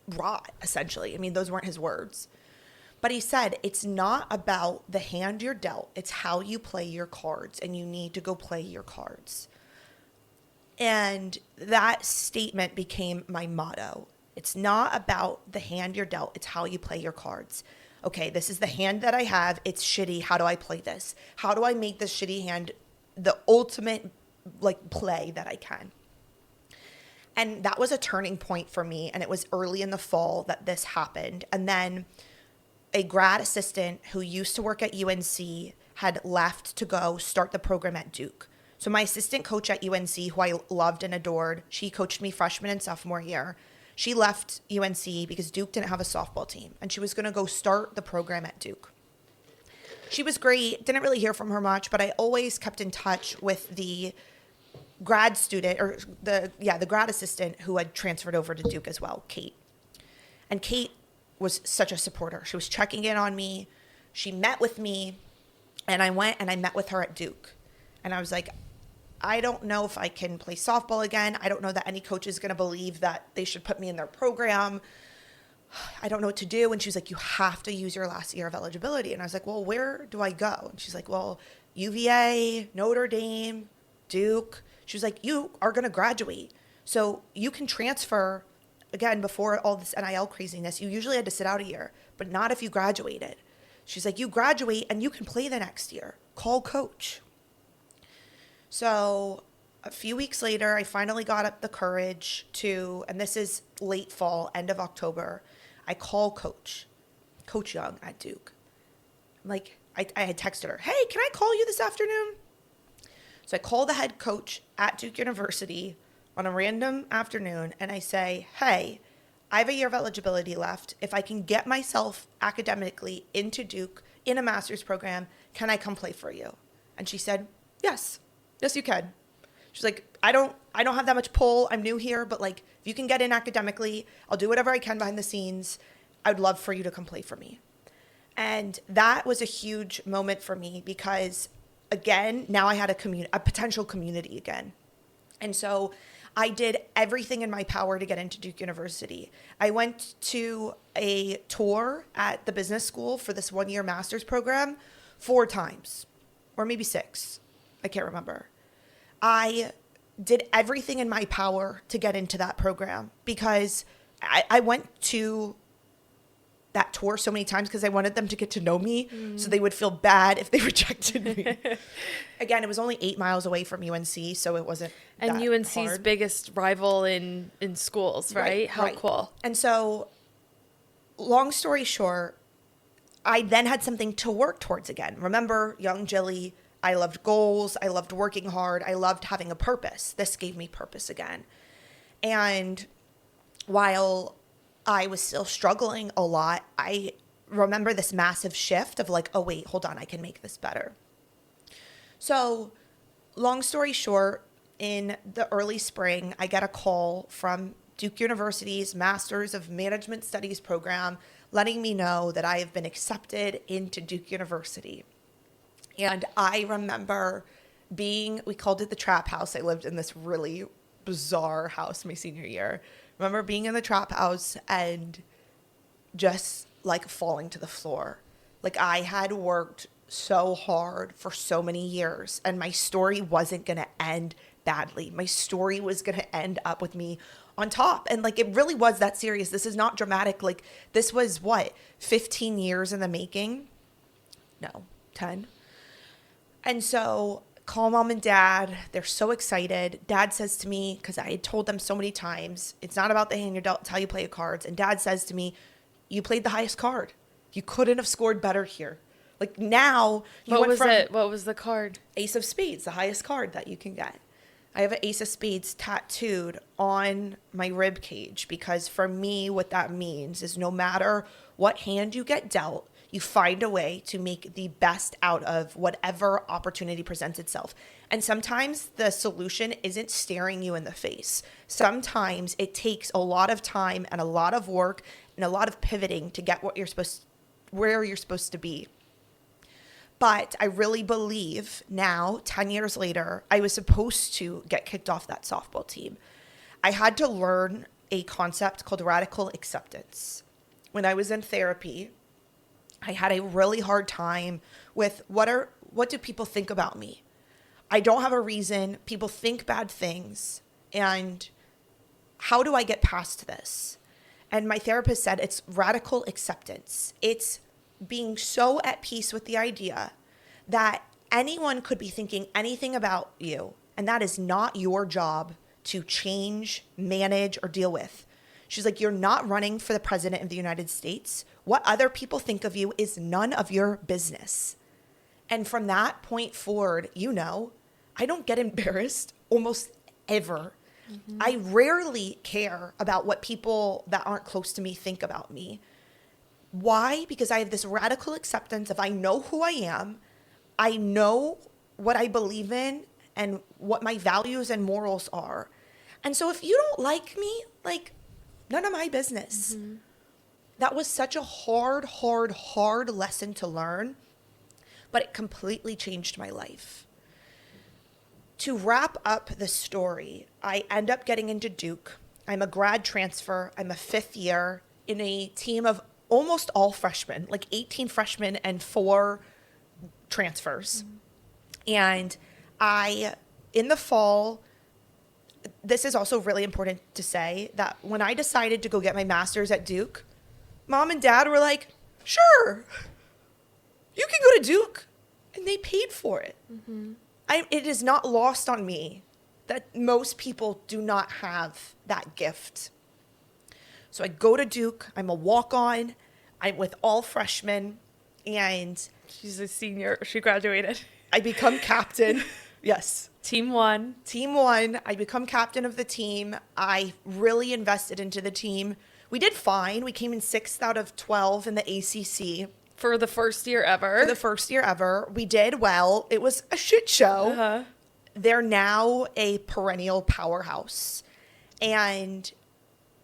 rot, essentially." I mean, those weren't his words. But he said, it's not about the hand you're dealt. It's how you play your cards, and you need to go play your cards. And that statement became my motto. It's not about the hand you're dealt. It's how you play your cards. Okay, this is the hand that I have. It's shitty. How do I play this? How do I make this shitty hand the ultimate play that I can? And that was a turning point for me. And it was early in the fall that this happened. And then a grad assistant who used to work at UNC had left to go start the program at Duke. So my assistant coach at UNC, who I loved and adored, she coached me freshman and sophomore year. She left UNC because Duke didn't have a softball team, and she was going to go start the program at Duke. She was great. Didn't really hear from her much, but I always kept in touch with the grad student, or the grad assistant who had transferred over to Duke as well, Kate. And Kate was such a supporter. She was checking in on me. She met with me, and I went and I met with her at Duke. And I was like, I don't know if I can play softball again. I don't know that any coach is going to believe that they should put me in their program. I don't know what to do. And she was like, you have to use your last year of eligibility. And I was like, well, where do I go? And she's like, well, UVA, Notre Dame, Duke. She was like, you are going to graduate. So you can transfer again before all this NIL craziness. You usually had to sit out a year, but not if you graduated. She's like, you graduate and you can play the next year. Call coach. So a few weeks later, I finally got up the courage to, and this is late fall, end of October, I call Coach Young at Duke. I'm like, I had texted her, hey, can I call you this afternoon? So I call the head coach at Duke University on a random afternoon, and I say, hey, I have a year of eligibility left. If I can get myself academically into Duke in a master's program, can I come play for you? And she said, yes, you can. She's like, I don't have that much pull. I'm new here, but like, if you can get in academically, I'll do whatever I can behind the scenes. I'd love for you to come play for me. And that was a huge moment for me because, again, now I had a potential community again. And so I did everything in my power to get into Duke University. I went to a tour at the business school for this one-year master's program 4 times, or maybe 6. I can't remember. I did everything in my power to get into that program because I went to that tour so many times because I wanted them to get to know me so they would feel bad if they rejected me. Again, it was only 8 miles away from UNC, so it wasn't and that UNC's hard. biggest rival in schools, right? How right. cool. And so, long story short, I then had something to work towards again. Remember, young Jilly, I loved goals. I loved working hard. I loved having a purpose. This gave me purpose again. And while I was still struggling a lot, I remember this massive shift of like, oh, wait, hold on. I can make this better. So long story short, in the early spring, I get a call from Duke University's Masters of Management Studies program letting me know that I have been accepted into Duke University. And I remember we called it the trap house. I lived in this really bizarre house my senior year. Remember being in the trap house and just like falling to the floor. Like I had worked so hard for so many years and my story wasn't going to end badly. My story was going to end up with me on top. And like, it really was that serious. This is not dramatic. Like this was 15 years in the making? No, 10. And so call mom and dad. They're so excited. Dad says to me, because I had told them so many times, it's not about the hand you're dealt, it's how you play your cards. And dad says to me, you played the highest card. You couldn't have scored better here. Like now, What was the card? Ace of Spades, the highest card that you can get. I have an Ace of Spades tattooed on my rib cage because for me, what that means is no matter what hand you get dealt, You find a way to make the best out of whatever opportunity presents itself. And sometimes the solution isn't staring you in the face. Sometimes it takes a lot of time and a lot of work and a lot of pivoting to get where you're supposed to be. But I really believe now, 10 years later, I was supposed to get kicked off that softball team. I had to learn a concept called radical acceptance. When I was in therapy, I had a really hard time with what do people think about me? I don't have a reason. People think bad things. And how do I get past this? And my therapist said it's radical acceptance. It's being so at peace with the idea that anyone could be thinking anything about you, and that is not your job to change, manage, or deal with. She's like, you're not running for the president of the United States. What other people think of you is none of your business. And from that point forward, I don't get embarrassed almost ever. Mm-hmm. I rarely care about what people that aren't close to me think about me. Why? Because I have this radical acceptance of I know who I am. I know what I believe in and what my values and morals are. And so if you don't like me, none of my business. Mm-hmm. That was such a hard lesson to learn, but it completely changed my life. To wrap up the story, I end up getting into Duke. I'm a grad transfer. I'm a fifth year in a team of almost all freshmen, 18 freshmen and 4 transfers. Mm-hmm. And in the fall, this is also really important to say that when I decided to go get my master's at Duke, Mom and Dad were like, sure, you can go to Duke. And they paid for it. Mm-hmm. It is not lost on me that most people do not have that gift. So I go to Duke. I'm a walk-on. I'm with all freshmen. And she's a senior. She graduated. I become captain. Yes. Team one. I become captain of the team. I really invested into the team. We did fine. We came in 6th out of 12 in the ACC. For the first year ever. We did well. It was a shit show. Uh-huh. They're now a perennial powerhouse. And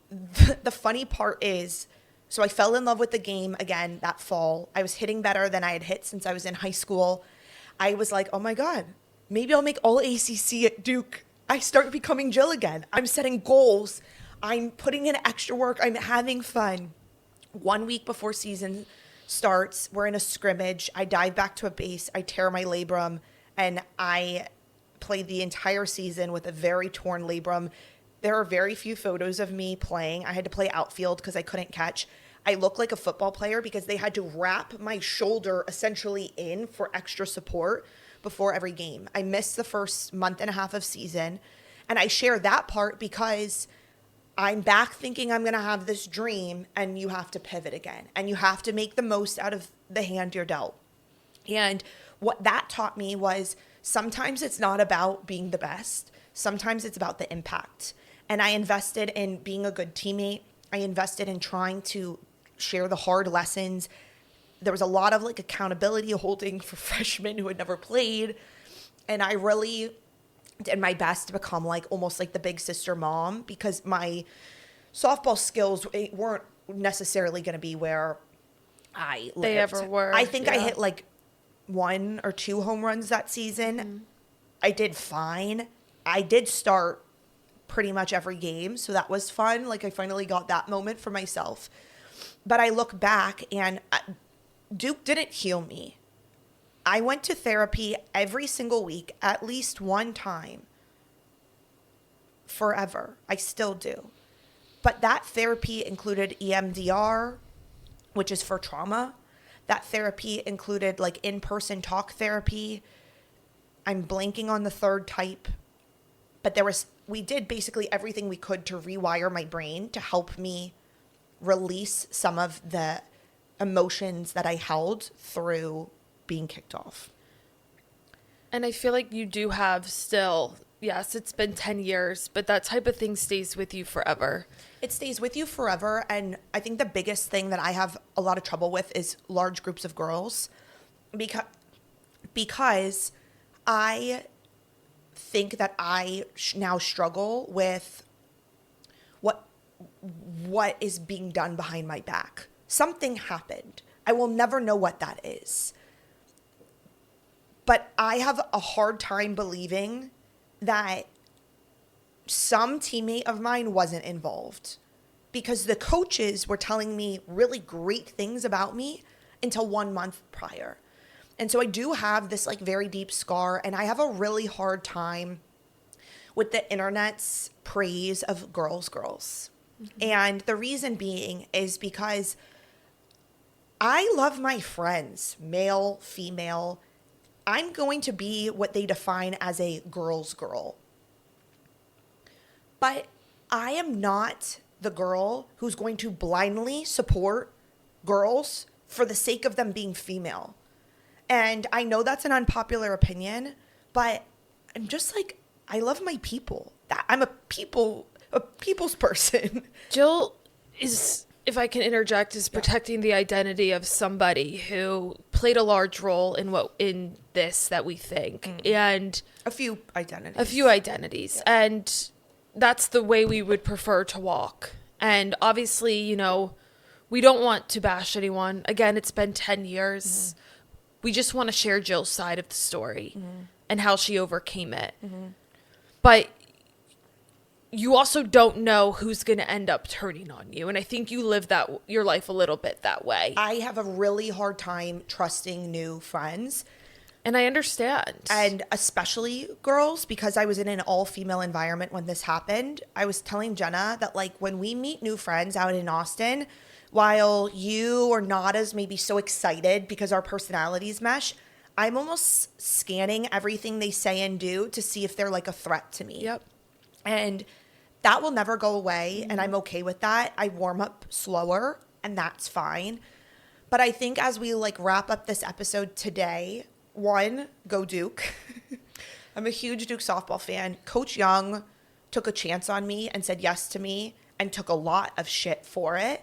the funny part is, so I fell in love with the game again that fall. I was hitting better than I had hit since I was in high school. I was like, oh my God, maybe I'll make all ACC at Duke. I start becoming Jill again. I'm setting goals. I'm putting in extra work. I'm having fun. 1 week before season starts, we're in a scrimmage. I dive back to a base. I tear my labrum, and I played the entire season with a very torn labrum. There are very few photos of me playing. I had to play outfield because I couldn't catch. I look like a football player because they had to wrap my shoulder essentially in for extra support before every game. I missed the first month and a half of season, and I share that part because I'm back thinking I'm going to have this dream, and you have to pivot again, and you have to make the most out of the hand you're dealt. And what that taught me was sometimes it's not about being the best. Sometimes it's about the impact. And I invested in being a good teammate. I invested in trying to share the hard lessons. There was a lot of accountability holding for freshmen who had never played. And I really did my best to become almost like the big sister mom, because my softball skills weren't necessarily going to be where I lived. They ever were. I think I hit 1 or 2 home runs that season. Mm-hmm. I did fine. I did start pretty much every game, so that was fun. I finally got that moment for myself. But I look back, and Duke didn't heal me. I went to therapy every single week, at least one time, forever. I still do. But that therapy included EMDR, which is for trauma. That therapy included in-person talk therapy. I'm blanking on the third type. But we did basically everything we could to rewire my brain to help me release some of the emotions that I held through being kicked off. And I feel like you do have still yes, it's been 10 years, but that type of thing stays with you forever. It stays with you forever. And I think the biggest thing that I have a lot of trouble with is large groups of girls because I think that I now struggle with what is being done behind my back. Something happened. I will never know what that is. But I have a hard time believing that some teammate of mine wasn't involved, because the coaches were telling me really great things about me until 1 month prior. And so I do have this like very deep scar, and I have a really hard time with the internet's praise of girls. And the reason being is because I love my friends, male, female. I'm going to be what they define as a girl's girl. But I am not the girl who's going to blindly support girls for the sake of them being female. And I know that's an unpopular opinion, but I'm just like, I love my people. I'm a people's person. Jill is, if I can interject, is protecting the identity of somebody who played a large role in this that we think. And A few identities. Yeah. And that's the way we would prefer to walk. And obviously, you know, we don't want to bash anyone. Again, it's been 10 years. We just want to share Jill's side of the story and how she overcame it. But you also don't know who's going to end up turning on you. And I think you live your life a little bit that way. I have a really hard time trusting new friends. And I understand. And especially girls, because I was in an all-female environment when this happened. I was telling Jenna that, like, when we meet new friends out in Austin, while you are not as maybe so excited because our personalities mesh, I'm almost scanning everything they say and do to see if they're like a threat to me. Yep. And that will never go away, and I'm okay with that. I warm up slower, and that's fine. But I think as we like wrap up this episode today, one, go Duke. I'm a huge Duke softball fan. Coach Young took a chance on me and said yes to me and took a lot of shit for it.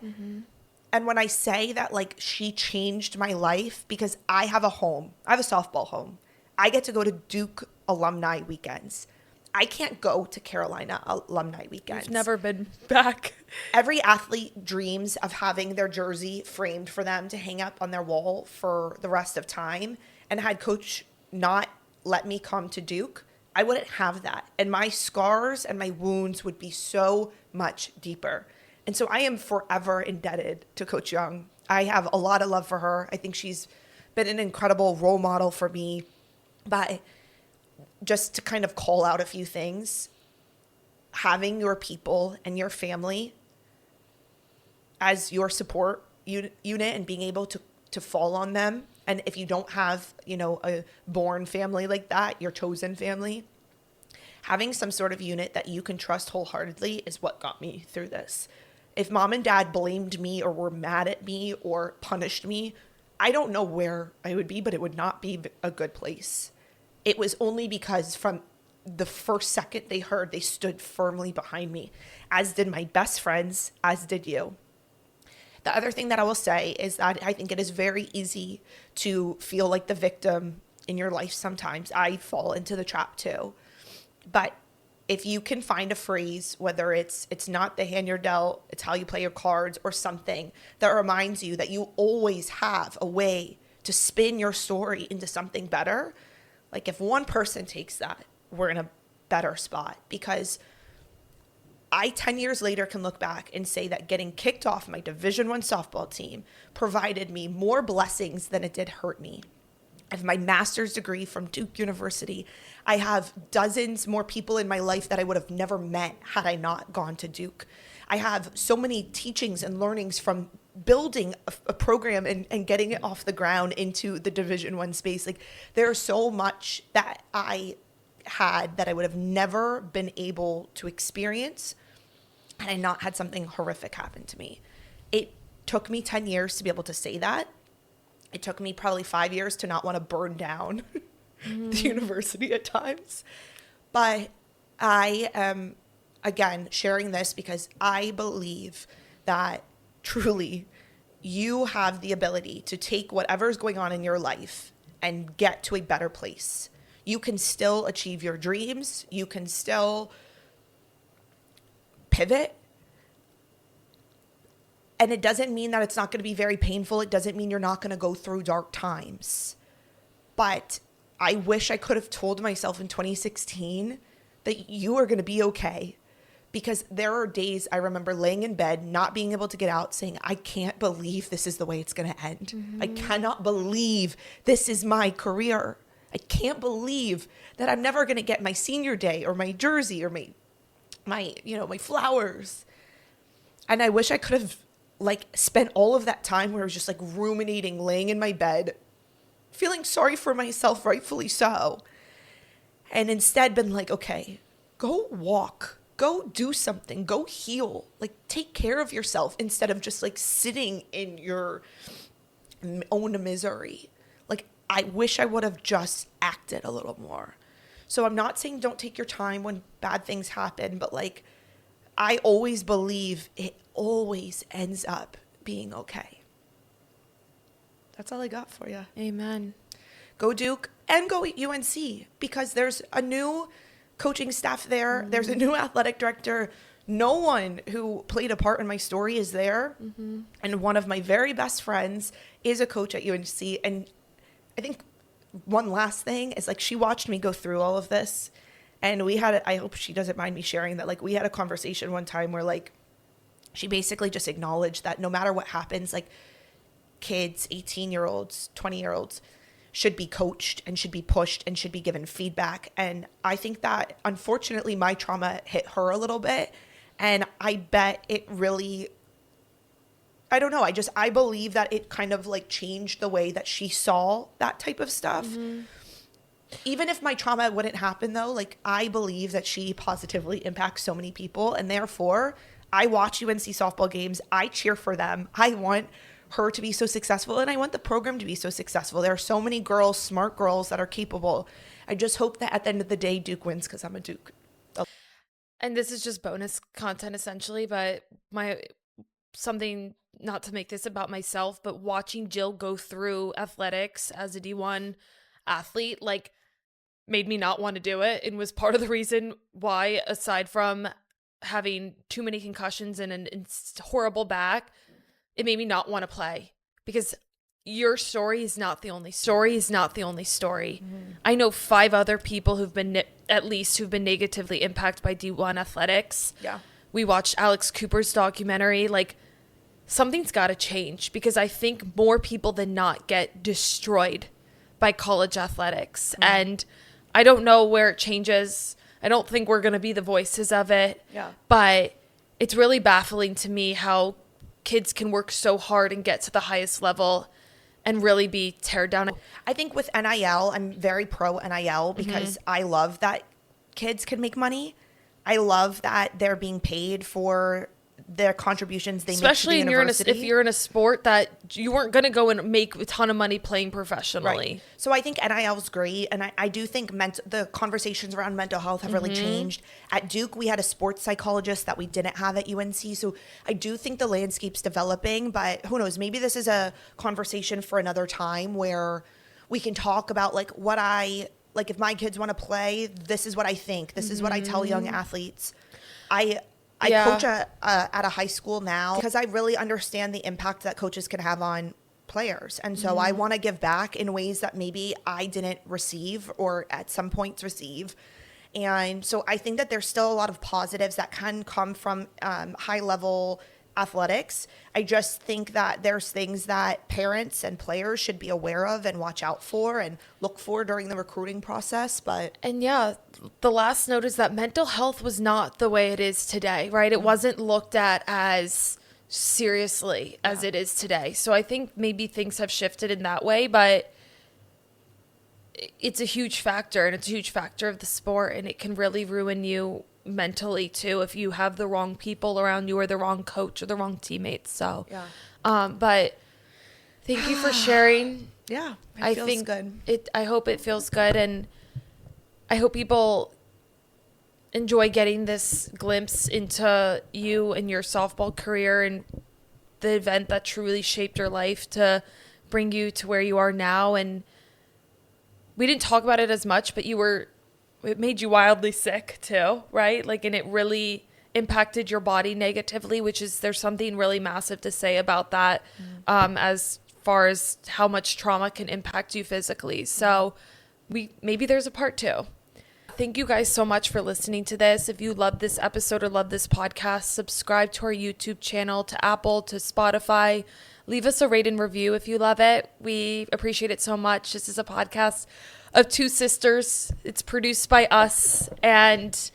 And when I say that, like, she changed my life, because I have a home. I have a softball home. I get to go to Duke alumni weekends. I can't go to Carolina alumni weekends. You've never been back. Every athlete dreams of having their jersey framed for them to hang up on their wall for the rest of time. And had Coach not let me come to Duke, I wouldn't have that. And my scars and my wounds would be so much deeper. And so I am forever indebted to Coach Young. I have a lot of love for her. I think she's been an incredible role model for me. But just to kind of call out a few things, having your people and your family as your support unit and being able to fall on them. And if you don't have, you know, a born family like that, your chosen family, having some sort of unit that you can trust wholeheartedly is what got me through this. If mom and dad blamed me or were mad at me or punished me, I don't know where I would be, but it would not be a good place. It was only because from the first second they heard, they stood firmly behind me, as did my best friends, as did you. The other thing that I will say is that I think it is very easy to feel like the victim in your life sometimes. I fall into the trap too. But if you can find a phrase, whether it's not the hand you're dealt, it's how you play your cards, or something that reminds you that you always have a way to spin your story into something better. Like, if one person takes that, we're in a better spot. Because I, 10 years later, can look back and say that getting kicked off my Division I softball team provided me more blessings than it did hurt me. I have my master's degree from Duke University. I have dozens more people in my life that I would have never met had I not gone to Duke. I have so many teachings and learnings from building a program and getting it off the ground into the Division I space. Like, there's so much that I had that I would have never been able to experience had I not had something horrific happen to me. It took me 10 years to be able to say that. It took me probably 5 years to not want to burn down the university at times. But I am, again, sharing this because I believe that truly you have the ability to take whatever's going on in your life and get to a better place. You can still achieve your dreams. You can still pivot. And it doesn't mean that it's not going to be very painful. It doesn't mean you're not going to go through dark times. But I wish I could have told myself in 2016 that you are going to be okay. Because there are days I remember laying in bed, not being able to get out, saying, I can't believe this is the way it's going to end. Mm-hmm. I cannot believe this is my career. I can't believe that I'm never going to get my senior day or my jersey or my flowers. And I wish I could have spent all of that time where I was just ruminating, laying in my bed, feeling sorry for myself, rightfully so. And instead been okay, go walk, go do something, go heal, take care of yourself instead of just sitting in your own misery. I wish I would have just acted a little more. So I'm not saying don't take your time when bad things happen, but I always believe it always ends up being okay. That's all I got for you. Amen. Go Duke and go UNC because there's a new coaching staff there. Mm-hmm. There's a new athletic director. No one who played a part in my story is there. Mm-hmm. And one of my very best friends is a coach at UNC. And I think one last thing is she watched me go through all of this. And we had, I hope she doesn't mind me sharing that, we had a conversation one time where she basically just acknowledged that no matter what happens, kids, 18-year-olds, 20-year-olds should be coached and should be pushed and should be given feedback. And I think that unfortunately my trauma hit her a little bit. And I bet it really, I don't know. I believe that it kind of changed the way that she saw that type of stuff. Mm-hmm. Even if my trauma wouldn't happen though, I believe that she positively impacts so many people. And therefore I watch UNC softball games. I cheer for them. I want her to be so successful and I want the program to be so successful. There are so many girls, smart girls that are capable. I just hope that at the end of the day, Duke wins because I'm a Duke. And this is just bonus content essentially, but something, not to make this about myself, but watching Jill go through athletics as a D1 athlete, made me not want to do it and was part of the reason why, aside from having too many concussions and a horrible back, it made me not want to play because your story is not the only story. Mm-hmm. I know 5 other people who've been negatively impacted by D1 athletics. Yeah. We watched Alex Cooper's documentary. Something's got to change because I think more people than not get destroyed by college athletics. Mm-hmm. And I don't know where it changes. I don't think we're going to be the voices of it. Yeah. But it's really baffling to me how kids can work so hard and get to the highest level and really be teared down. I think with NIL, I'm very pro NIL because mm-hmm. I love that kids can make money. I love that they're being paid for their contributions they especially make to the university. If you're in a sport that you weren't going to go and make a ton of money playing professionally. Right. So I think NIL is great. And I do think the conversations around mental health have really changed. At Duke, we had a sports psychologist that we didn't have at UNC. So I do think the landscape's developing, but who knows, maybe this is a conversation for another time where we can talk about if my kids want to play, this is what I think. This is what I tell young athletes. I coach at a high school now because I really understand the impact that coaches can have on players. And so I want to give back in ways that maybe I didn't receive or at some points receive. And so I think that there's still a lot of positives that can come from high level athletics. I just think that there's things that parents and players should be aware of and watch out for and look for during the recruiting process. And the last note is that mental health was not the way it is today, right? It wasn't looked at as seriously as it is today. So I think maybe things have shifted in that way, but it's a huge factor, and it's a huge factor of the sport, and it can really ruin you mentally too if you have the wrong people around you or the wrong coach or the wrong teammates. So but thank you for sharing. It feels good. I hope it feels good, and I hope people enjoy getting this glimpse into you and your softball career and the event that truly shaped your life to bring you to where you are now. And we didn't talk about it as much, but it made you wildly sick too, right? Like, and it really impacted your body negatively, there's something really massive to say about that, as far as how much trauma can impact you physically. So maybe there's a part 2. Thank you guys so much for listening to this. If you love this episode or love this podcast, subscribe to our YouTube channel, to Apple, to Spotify. Leave us a rate and review if you love it. We appreciate it so much. This is a podcast of 2 sisters. It's produced by us. And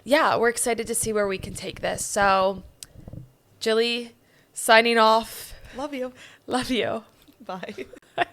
yeah, we're excited to see where we can take this. So, Jilly, signing off. Love you. Love you. Bye. Bye.